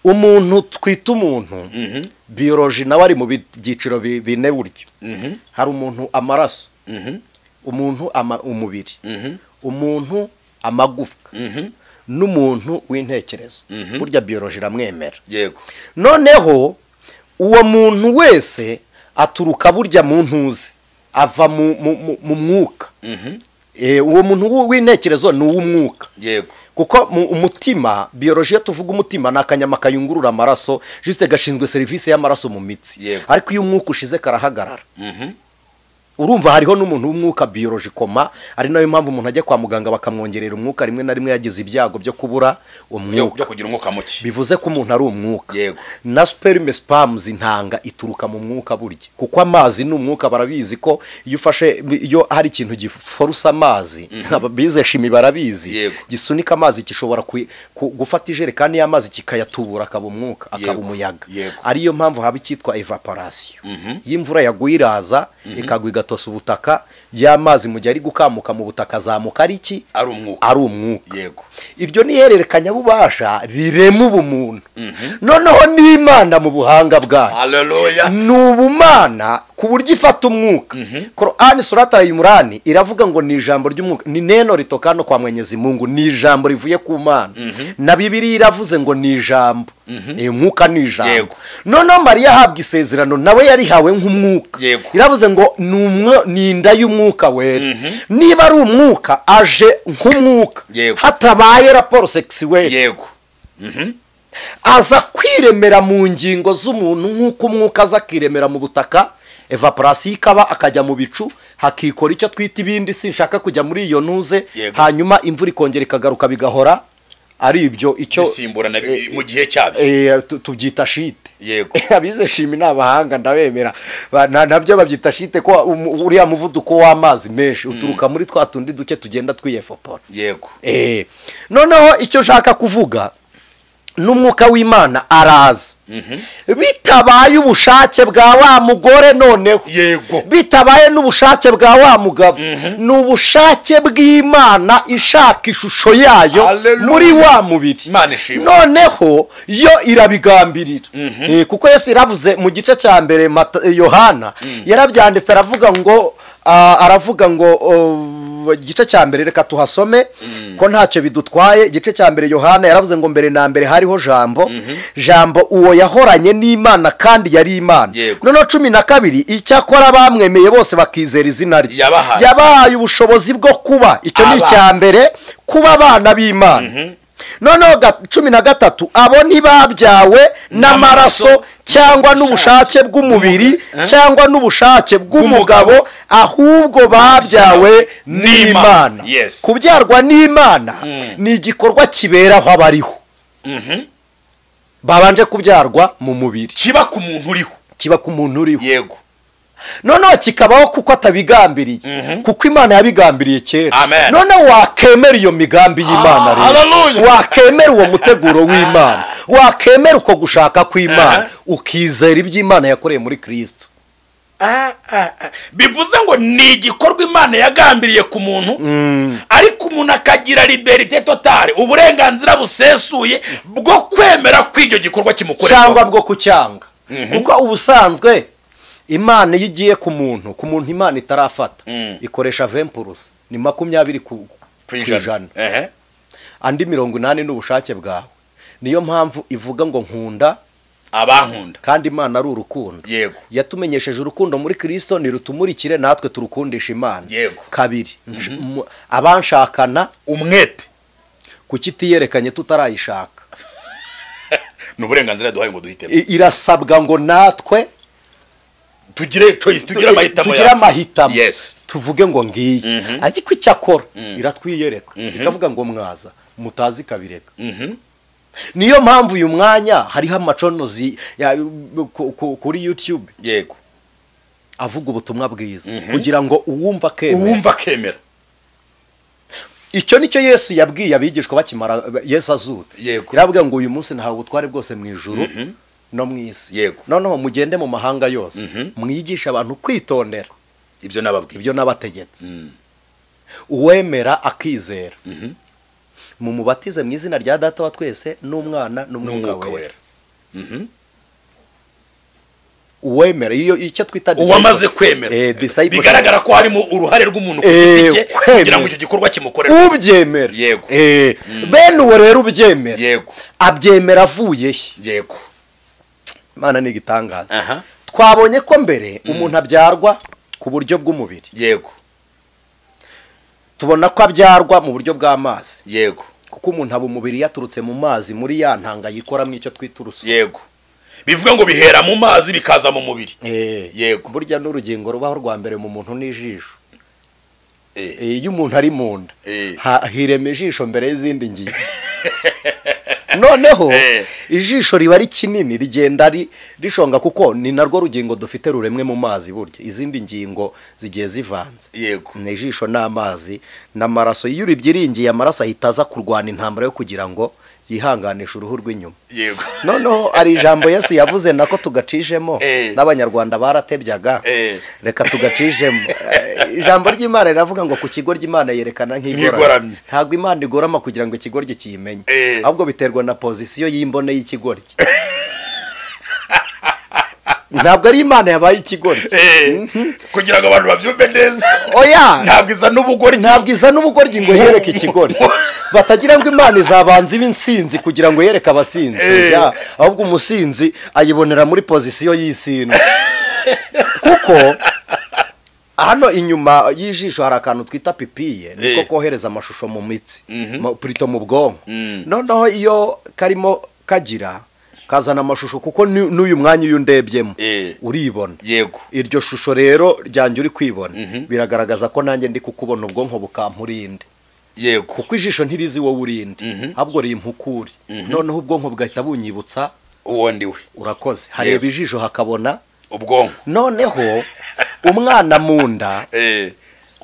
umuntu twita umuntu biology nawe ari mu byiciro bine buryo. Hari umuntu amaraso, umuntu umubiri, umuntu amagufwa, n'umuntu w'intekerezo. Burya biology iramwemera. Yego, noneho uwo muntu wese aturuka burya mu ntuzi, ava mu mwuka. Uwo muntu w'intekerezo ni uw'umwuka. Yego, kuko umutima, biology tuvuga umutima nakanyama kayungurura amaraso, juste gashinzwe service y'amaraso mu mitsi. Ariko iyo umwuka ushize karahagarara. Urumva hariho n'umuntu w'umwuka biology koma, ari nayo mpamvu umuntu ajya kwa muganga bakamwongerera umwuka, rimwe na rimwe yagize ibyago byo kubura umwuka, byo kugira umwuka muke. Bivuze ko umuntu ari umwuka. Yego, na sperme spams intanga ituruka mu mwuka burya, kuko amazi n'umwuka barabizi ko iyo hari ikintu giforusa amazi, bize shimi barabizi, gisunika amazi gishobora gufata ijerekani y'amazi kikayatubura akaba umwuka, akaba umuyaga. Ariyo mpamvu haba icyitwa evaporation. Y'imvura yaguye iraza ikagwa igatosa ubutaka, y'amazi mu gihe ari gukamuka mu butaka azamuka ari iki? Ari umwuka. Yego, iryo ni ihererekanya bubasha rirema ubumuntu. Noneho n'Imana mu buhanga bwayo, haleluya, ni ubumana ku buryo ifata umwuka. Qur'an surata al-Imran iravuga ngo ni ijambo ry'umwuka, ni neno litokano kwa Mwenyezi Mungu, ni ijambo rivuye ku Mana. Na Bibiliya iravuze ngo ni ijambo, umwuka ni ijambo. Noneho Mariya ahabwa isezerano, nawe yarihawe nk'umwuka. Iravuze ngo ni inda y'umwuka wera. Niba ari umwuka aje nk'umwuka, hatabaye raporo sexuelle. Yego, aza kwiremera mu ngingo z'umuntu nk'uko umwuka aza kwiremera mu butaka, evaporation ikaba, akajya mu bicu, hakikora icyo twita ibindi, sinshaka kujya muri iyo ntuze. Hanyuma imvura ikongera ikagaruka, bigahora ari ibyo icyo bisimburana mu gihe cyabyo. Tubyita shite. Yego, abize shimi n'abahanga ndabemera, nabyo babyita shite ko uriya muvuduko w'amazi menshi uturuka muri twa tundi duke tugenda twiyefopora. Yego, noneho icyo nshaka kuvuga, n'umwuka w'Imana araza, bitabaye ubushake bwa wa mugore, noneho bitabaye n'ubushake bwa wa mugabo, ni ubushake bw'Imana ishaka ishusho yayo muri wa mubiri. Noneho yo irabigambirira, kuko Yesu iravuze mu gice cya mbere, Yohana yarabyanditse aravuga ngo igice cya mbere, reka tuhasome ko ntacyo bidutwaye. Igice cya mbere Yohana yaravuze ngo mbere na mbere hariho jambo, jambo uwo yahoranye n'Imana kandi yari Imana. Noneho 12, icyakora bamwemeye bose bakizera izina rye, yabahaye ubushobozi bwo kuba, icyo ni icya mbere, kuba abana b'Imana. Noneho 13, abo ntibabyawe n'amaraso cyangwa n'ubushake bw'umubiri cyangwa n'ubushake bw'umugabo, ahubwo babyawe n'Imana. Kubyarwa n'Imana ni igikorwa kibera aho abariho. Babanje kubyarwa mu mubiri, kiba ku muntu uriho, kiba ku muntu uriho. Yego, noneho kikabaho kuko atabigambiriye, kuko Imana yabigambiriye kera. Noneho wakemera iyo migambi y'Imana rero, wakemera uwo muteguro w'Imana, wakemera uko gushaka kw'Imana, ukizera iby'Imana yakoreye muri Kristo. Bivuze ngo ni igikorwa Imana yagambiriye ku muntu, ariko umuntu akagira liberté totale, uburenganzira busesuye bwo kwemera kw'icyo gikorwa kimukorera, cyangwa bwo kucyanga. Kuko ubusanzwe Imana iyo igiye ku muntu Imana itarafata, ikoresha 20%, ni 20 kwijana. Andi 80 n'ubushake bwawe. Niyo mpamvu ivuga ngo nkunda abankunda, kandi Imana ari urukundo. Yego, yatumenyesheje urukundo muri Kristo, ni rutumurikire natwe turukundisha Imana. Yego, kabiri, abanshakana umwete kukitiyerekanye tutarayishaka. N'uburenganzira duhaye ngo duhitemo. Irasabwa ngo natwe tugire choice, tugire amahitamo. Tuvuge ngo ngiye, ariko icyakora iratwiyereka, ikavuga ngo mwaza mutazi kabireka. niyo mpamvu uyu mwanya hariho amaconozi kuri YouTube yego avuga ubutumwa bwiza kugira ngo uwumva akemera. Icyo nicyo Yesu yabwiye abigishwa bakimara Yesu azutse. Yaravuga ngo uyu munsi ntawe ubutware bwose mu ijuru no mu isi. Noneho mugende mu mahanga yose mwigisha abantu kwitondera ibyo nabategetse. Uwemera akizera mu mubatize mu izina rya Data wa twese n'umwana n'umwuka wera. Uwemera icyo twita uwamaze kwemera bigaragara ko harimo uruhare rw'umuntu kufite kugira ngo icyo gikorwa kimukorere ubyemera. Yego bene uwo rero ubyemera yego abyemera avuye yego Imana ni igitangaza. Twabonye ko mbere umuntu abyarwa ku buryo bw'umubiri yego tubona ko abyarwa mu buryo bw'amazi yego kuko umuntu aba umubiri yaturutse mu mazi muri ya ntanga yikoramo icyo twita urusu yego bivuga ngo bihera mu mazi bikaza mu mubiri. Yego burya n'urugingo rubaho rwa mbere mu muntu n'ijisho. Iyo umuntu ari mu nda hirema ijisho mbere y'izindi ngingo. Noneho ijisho riba ari kinini rigenda rishonga kuko ni narwo rugingo dufite ruremwe mu mazi burya izindi ngingo zigiye zivanze. Yego ni ijisho n'amazi n'amaraso. Iyo uribyiringiye amaraso ahitaza kurwana intambara yo kugira ngo yihanganisha uruhu rw'inyuma. Yego noneho ari ijambo Yesu yavuze nako tugacishemo n'abanyarwanda baratebyaga reka tugacishemo. Ijambo ry'Imana riravuga ngo ku kigo ry'Imana yerekana nk'igoramye. Ntabwo Imana igorama kugira ngo ikigoryi kiyimenye ahubwo biterwa na pozisiyo y'imbone y'ikigoryi. Ntabwo ari Imana yabaye ikigoryi kugira ngo abantu babyumve neza. Oya ntabwo iza n'ubugoryi ngo yereke ikigoryi batagira ngo Imana izabanza ibinsinzi kugira ngo yereke abasinzi. Ahubwo umusinzi ayibonera muri pozisiyo y'isino kuko hano inyuma y'ijisho hari akantu twita pipiye niko kohereza amashusho mu mitsi plutôt mu bwonko. Noneho iyo karimo kagira kazana amashusho kuko n'uyu mwanya uyu ndebyemo uribona. Yego iryo shusho rero ryanjye uri kwibona biragaragaza ko nanjye ndi kukubona ubwonko bukampurinde. Yego kuko ijisho ntirizi wowe urinde ahubwo rimpukuri. Noneho ubwonko bugahita bunyibutsa uwo ndiwe. Urakoze hareba ijisho hakabona ubwonko. Noneho umwana mu nda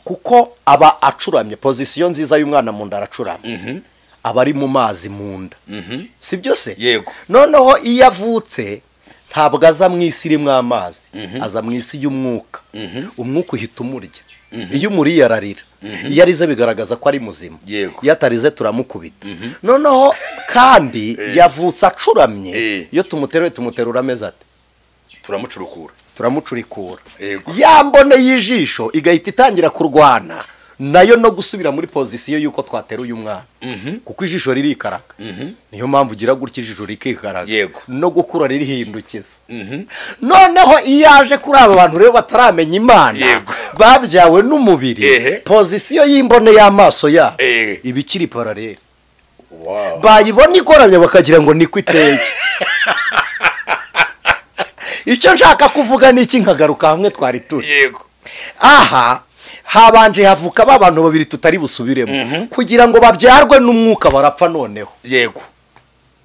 kuko aba acuramye pozisiyo nziza y'umwana mu nda aracuramye aba ari mu mazi mu nda si byo se. Yego noneho iyo avutse ntabwo aza mu isi irimo amazi aza mu isi y'umwuka. Umwuka uhita umurya. Iyo umuriye ararira. Iyo arize bigaragaza ko ari muzima. Iyo atarize turamukubita. Noneho kandi yavutse acuramye. Iyo tumuterura ameze ate turamucurikura. Ya mbone y'ijisho igahita itangira kurwana nayo no gusubira muri pozisiyo yuko twateruye umwana kuko ijisho ririkaraga. Niyo mpamvu ugira gutya ijisho rikikaraga no gukura ririhindukiza. Noneho iyo aje kuri aba bantu rero bataramenya Imana babyawe n'umubiri pozisiyo y'imbone y'amaso yabo ibikiri paralele. Bayibona ikoramye bakagira ngo niko iteye. Icyo nshaka kuvuga ni iki nkagaruka hamwe twari turi. Aha habanje havuka abantu babiri tutari busubiremo kugira ngo babyarwe n'umwuka barapfa. Noneho yego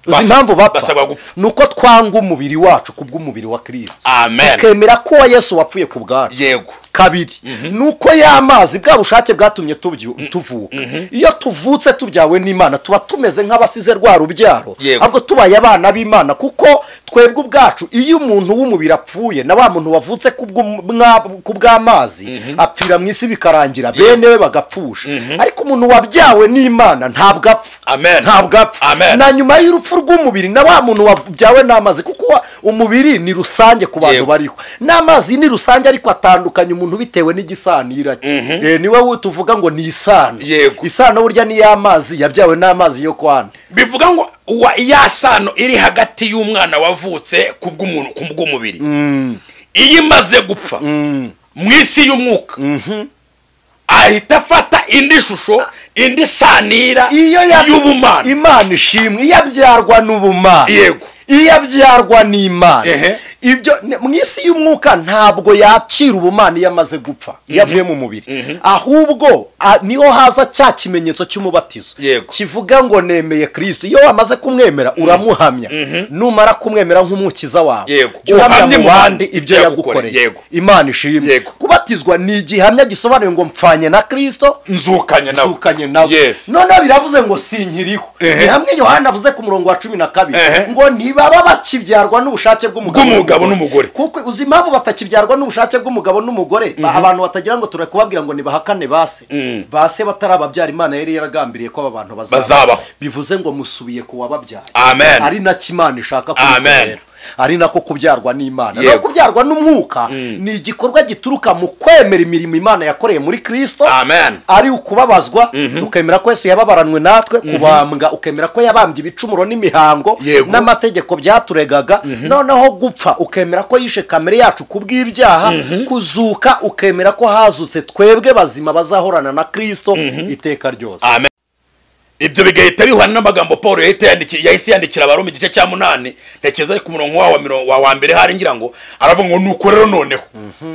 uzi impamvu bapfa nuko twanga umubiri wacu kubw'umubiri wa Kristo. Amen. Tukemera ko Yesu wapfuye ku bwacu. Yego kabiri nuko y'amazi bwa bushake bwatumye tuvuka. Iyo tuvutse tubyawe n'Imana tuba tumeze nk'abasize rwa rubyaro ahubwo tubaye abana b'Imana kuko twebwe ubwacu iyo umuntu w'umubiri apfuye na wa muntu wavutse kubw'amazi apfira mu isi bikarangira bene we bagapfusha. Ariko umuntu wabyawe n'Imana ntabwo apfa. Ntabwo apfa. Na nyuma y'urupfu rw'umubiri na wa muntu wabyawe n'amazi kuko umubiri ni rusange ku bantu bariho n'amazi ni rusange ariko atandukanye umuntu bitewe n'igisanira cye. Niwe tuvuga ngo ni isano. Isano burya ni y'amazi yabyawe n'amazi yo kwana. Bivuga ngo ya sano iri hagati y'umwana wavutse kubw'umubiri iyo imaze gupfa mu isi y'umwuka ahita afata indi shusho indi sanira y'ubumana. Imana ishimwe iyo abyarwa n'ubumana. Iyo abyarwa n'Imana ibyo mu isi y'umwuka ntabwo yakira ubumana iyo amaze gupfa yavuye mu mubiri ahubwo niho haza cya kimenyetso cy'umubatizo kivuga ngo nemeye Kristo iyo wamaze kumwemera uramuhamya numara kumwemera nk'umukiza wawe uhamya mu bandi ibyo yagukoreye Imana ishimwe kubatizwa ni igihamya gisobanuye ngo mpfanye na Kristo nzukanye nawe none biravuze ngo sinkiriho ni hamwe Yohana avuze ku murongo wa 12 ngo ntibaba bakibyarwa n'ubushake bw'umugabo n'umugore kuko uzi impamvu batakibyarwa n'ubushake bw'umugabo n'umugore abantu batagira ngo turakubabwira ngo nibahakane base batarababyara Imana yari yaragambiriye ko aba bantu bazabaho bivuze ngo musubiye ku wababyaye ari na Imana ishaka kubikorera ari nako kubyarwa n'Imana no kubyarwa n'umwuka ni igikorwa gituruka mu kwemera imirimo Imana yakoreye muri Kristo ari ukubabazwa ukemera ko Yesu yababaranwe natwe kubambwa ukemera ko yabambye ibicumuro n'imihango n'amategeko byaturegaga noneho gupfa ukemera ko yishe kamere yacu kubw'ibyaha kuzuka ukemera ko hazutse twebwe bazima bazahorana na Kristo iteka ryose ibyo bigahita bihwana n'amagambo Paul yahise yandikira Abaroma igice cya 8 ntekeza ari ku murongo wa mbere hari ngira ngo aravuga ngo nuko rero noneho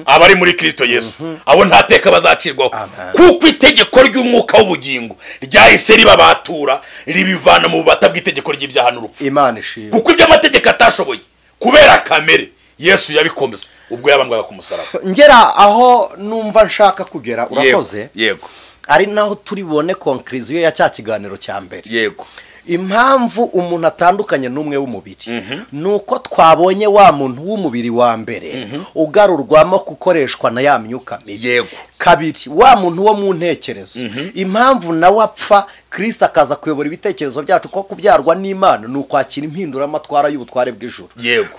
abari muri Kristo Yesu abo ntateka bazacirwaho kuko itegeko ry'umwuka w'ubugingo ryahise ribabatura ribivana mu bubata bw'itegeko ry'ibyaha n'urupfu Imana ishimwe kuko ibyo amategeko atashoboye kubera kamere Yesu yabikomeza ubwo yabambwaga ku musaraba ngera aho numva nshaka kugera urakoze yego ari naho turi bone conclusion ya cya kiganiro cya mbere yego impamvu umuntu atandukanye n'umwe w'umubiri nuko twabonye wa muntu w'umubiri wa mbere ugarurwamo gukoreshwa na ya myuka yego kabiri wa muntu wo mu ntekerezo impamvu nawe apfa Kristo akaza kuyobora ibitekerezo byacu ko kubyarwa n'Imana ni ukwakira impinduramatwara y'ubutware bw'ijuru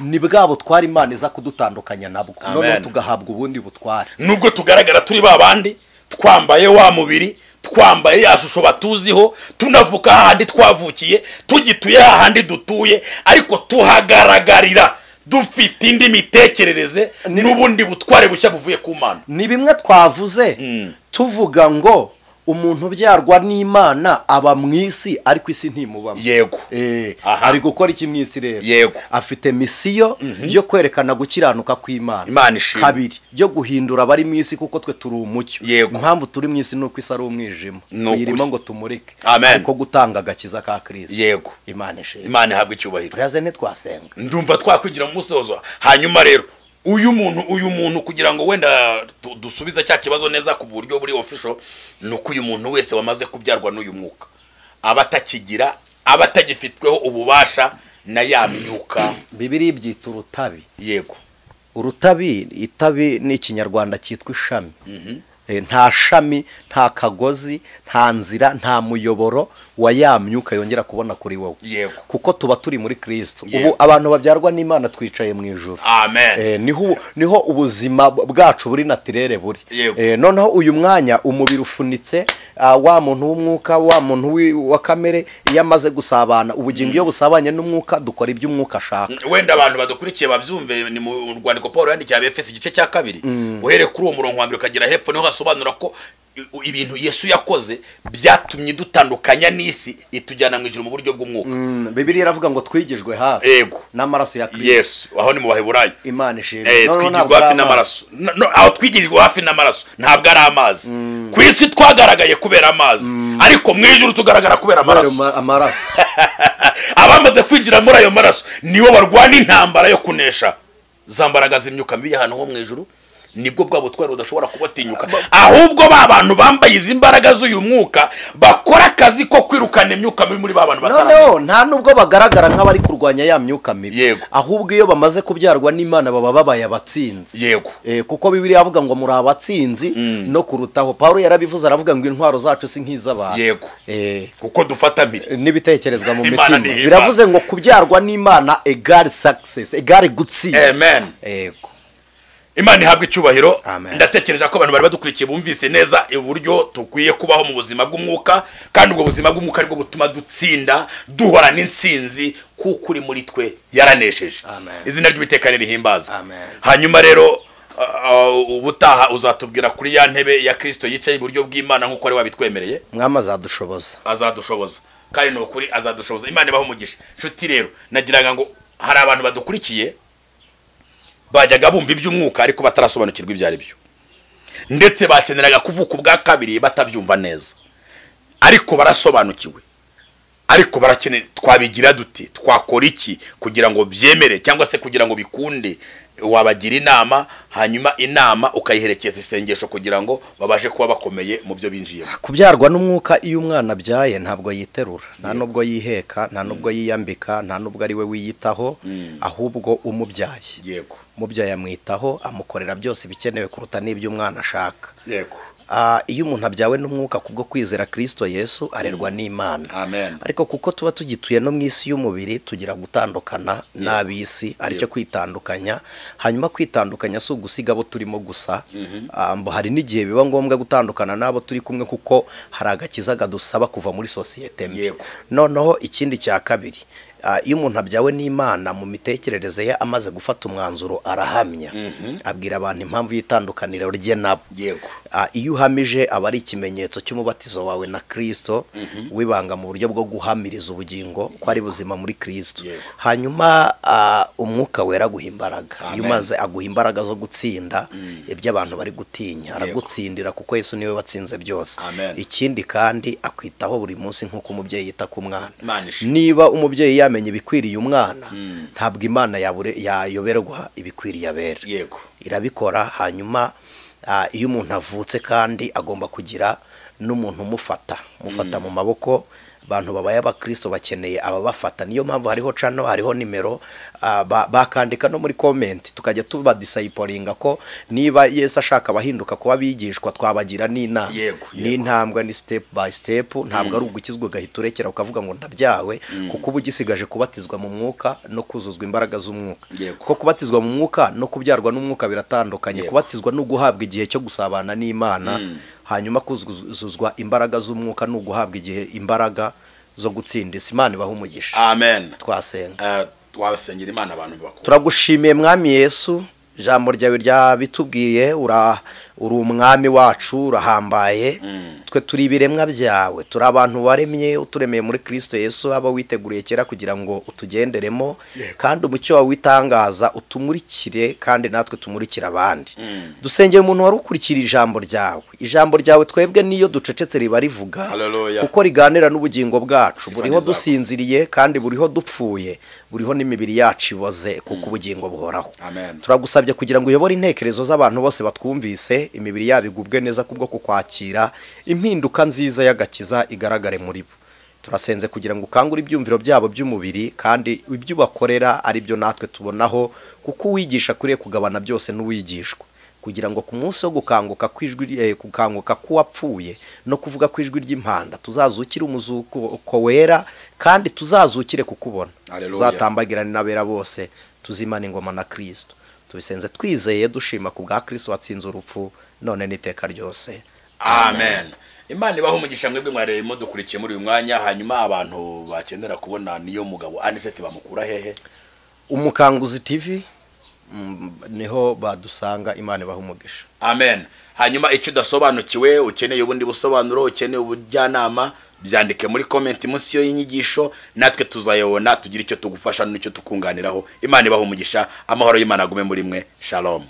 ni bwa butware Imana iza kudutandukanya nabwo none tugahabwa ubundi butware nubwo tugaragara turi babandi twambaye wa mubiri twambaye yashusho batuziho tunavuka hahandi twavukiye tugituye hahandi dutuye ariko tuhagaragarira dufite indi mitekerereze n'ubundi butware bushya buvuye ku Mana ni bimwe twavuze tuvuga ngo umuntu ubyarwa n'Imana aba mu isi ariko isi ntimubamo yego ari gukora iki mu isi rero yego afite misiyo yo kwerekana gukiranuka kw'Imana kabiri yo guhindura abari mu isi kuko twe turi umucyo impamvu turi mu isi nuko isa ari umwijima tuyirimo ngo tumurike ariko gutanga agakiza ka Kristo yego Imana ishimwe Imana ihabwe icyubahiro uraze ntitwasenga ndumva twakwigira mu musozo hanyuma rero uyu muntu kugira ngo wenda dusubiza cya kibazo neza ku buryo buri official nuko uyu muntu wese wamaze kubyarwa n'uyu mwuka abatakigira abatagifitweho ububasha na ya myuka Bibiliya ibyita urutabi yego itabi ni ikinyarwanda cyitwa ishami nta shami nta kagozi nta nzira nta muyoboro wa ya myuka yongera kubona kuri wowe kuko tuba turi muri Kristo ubu abantu babyarwa n'Imana twicaye mu ijuru niho ubuzima bwacu buri natirere buri noneho uyu mwanya umubiri ufunitse wa muntu w'umwuka wa muntu wa kamere yamaze gusabana ubugingo iyo busabanye n'umwuka dukora ibyo umwuka ashaka wenda abantu badukurikiye babyumve ni mu rwandiko Paul yandikiye Abefeso igice cya 2 uhere kuri uwo murongo wa mbere ukagera hepfo niho hasobanura ko ibintu Yesu yakoze byatumye dutandukanya n'isi itujyana mu ijuru mu buryo bw'umwuka Bibiliya iravuga ngo twigijwe hafi n'amaraso ya Kristo Yesu aho ni mu Baheburayo Imana ishimwe twigijwe hafi n'amaraso aho twigijwe hafi n'amaraso ntabwo ari amazi ku isi twagaragaye kubera amazi ariko mu ijuru tugaragara kubera amaraso abamaze kwinjira muri ayo maraso nibo barwana intambara yo kunesha zambaraga z'imyuka mbi hano ho mu ijuru nibwo bwabo twari udashobora kubatinyuka ahubwo babantu bambaye izi mbaraga z'uyu mwuka bakora akazi ko kwirukana imyuka muri babantu batanu nta nubwo bagaragara nk'abari kurwanya ya myuka mibi ahubwo iyo bamaze kubyarwa n'Imana baba babaye abatsinzi kuko Bibiliya avuga ngo muri abatsinzi no kurutaho Paulo yarabivuze aravuga ngo intwaro zacu si nk'iz'abantu kuko dufata mpiri n'ibitekerezwa mu mitima biravuze ngo kubyarwa n'Imana egal success egal gutsinda Imana ihabwe icyubahiro ndatekereza ko abantu bari badukurikiye bumvise neza uburyo tukwiye kubaho mu buzima bw'umwuka kandi ubwo buzima bw'umwuka aribwo butuma dutsinda duhora n'insinzi kuko uri muri twe yaranesheje izina ry'Uwiteka rihimbaza hanyuma rero ubutaha uzatubwira kuri ya ntebe ya Kristo yicaye iburyo bw'Imana nk'uko ari wabitwemereye mwama azadushoboza kandi no kuri azadushoboza Imana ibaho umugisha nshuti rero nagiraga ngo hari abantu badukurikiye bajyaga bumva iby'umwuka ariko batarasobanukirwa ibyo ari byo, ndetse bakeneraga kuvuka ubwa kabiri batabyumva neza, ariko barasobanukiwe, ariko barakeneye. Twabigira dute? Twakora iki kugira ngo byemere cyangwa se kugira ngo bikunde? Wabagira inama, hanyuma inama ukayiherekeza isengesho kugira ngo babashe kuba bakomeye mu byo binjiyemo. Kubyarwa n'umwuka iyo umwana byaye ntabwo yiterura, nta nubwo yiheka, nta nubwo yiyambika, nta nubwo ari we wiyitaho, ahubwo umubyaye. Yego. Umubyaye amwitaho, amukorera byose bikenewe kuruta n'ibyo umwana ashaka. Yego. Iyo umuntu abyawe n'umwuka kubwo kwizera Kristo Yesu arerwa n'Imana. Amen. Ariko kuko tuba tugituye no mu isi y'umubiri tugira gutandukana n'ab'isi, aricyo kwitandukanya. Hanyuma kwitandukanya si ugusiga abo turimo gusa, hari n'igihe biba ngombwa gutandukana n'abo turi kumwe kuko hari agakiza gadusaba kuva muri sosiyete mbi. Noneho ikindi cya kabiri, iyo umuntu abyawe n'Imana mu mitekerereze ye amaze gufata umwanzuro arahamya, abwira abantu impamvu y'itandukaniro rye nabo. Iyo uhamije aba ari ikimenyetso cy'umubatizo wawe na Kristo, wibanga mu buryo bwo guhamiriza ubugingo ko ari buzima muri Kristo. Hanyuma umwuka wera aguha imbaraga. Iyo umaze aguha imbaraga zo gutsinda ibyo abantu bari gutinya, aragutsindira kuko Yesu niwe watsinze byose. Ikindi kandi akwitaho buri munsi nk'uko umubyeyi yita ku mwana. Niba umubyeyi yamenye ibikwiriye umwana, ntabwo Imana yayoberwa ibikwiriye abera. Irabikora. Hanyuma iyo umuntu avutse kandi agomba kugira n'umuntu umufata mu maboko. Abantu babaye abakristo bakeneye ababafata, niyo mpamvu hariho channel, hariho nimero, bakandika no muri comment tukajya tuba disciplinga ko niba Yesu ashaka abahinduka kuba bigishwa twabagira n'intambwe, ni step by step. Ntabwo ari ugukizwa gahita urekera ukavuga ngo ndabyawe, kuko uba ugisigaje kubatizwa mu mwuka no kuzuzwa imbaraga z'umwuka. Kuko kubatizwa mu mwuka no kubyarwa n'umwuka biratandukanye. Kubatizwa no guhabwa igihe cyo gusabana n'Imana, hanyuma kuzuzwa imbaraga z'umwuka no guhabwa igihe imbaraga zo gutsinda. Imana ibaha umugisha. Amen. Twasenga. Twabasengera Imana abantu bakuru. Turagushimiye Mwami Yesu, ijambo ryawe ryabitubwiye, uri umwami wacu, urahambaye. Twe turi ibiremwa byawe, turi abantu waremye, uturemeye muri Kristo Yesu, aba witeguriye kera kugira ngo utugenderemo, kandi umucyo wawe witangaza utumurikire, kandi natwe tumurikira abandi. Dusengeye umuntu wari ukurikira ijambo ryawe twebwe niyo ducecetse riba rivuga, kuko riganira n'ubugingo bwacu. Buriho dusinziriye kandi buriho dupfuye, buriho n'imibiri yacu iboze kuko ubugingo buhoraho. Turagusabye kugira ngo uyobore intekerezo z'abantu bose batwumvise, imibiri yabo igubwe neza kubwo kukwakira, impinduka nziza y'agakiza igaragare muri bo. Turasenze kugira ngo ukangure ibyumviro byabo by'umubiri, kandi ibyo bakorera ari byo natwe tubonaho, kuko uwigisha kuriye kugabana byose n'uwigishwa, kugira ngo ku munsi wo gukanguka k'uwapfuye no kuvuga ku ijwi ry'impanda tuzazukire umuzuko wera, kandi tuzazukire kukubona. Tuzatambagirane n'abera bose, tuzimana ingoma na Kristo. Tubisenze twizeye dushima ku bwa Kristo watsinze urupfu, none n'iteka ryose. Amen. Imana ibaho umugisha mwebwe mwaremo dukurikiye muri uyu mwanya. Hanyuma abantu bakenera kubona niyo mugabo Aniseti bamukura hehe? Umukanguzi TV niho badusanga. Imana ibaho umugisha. Amen. Hanyuma icyo udasobanukiwe, ukeneye ubundi busobanuro, ukeneye ubujyanama, byandike muri comment munsi yo y'inyigisho, natwe tuzayobona tugira icyo tugufasha n'icyo tukunganiraho. Imana ibaho umugisha. Amahoro y'Imana agume muri mwe. Shalom.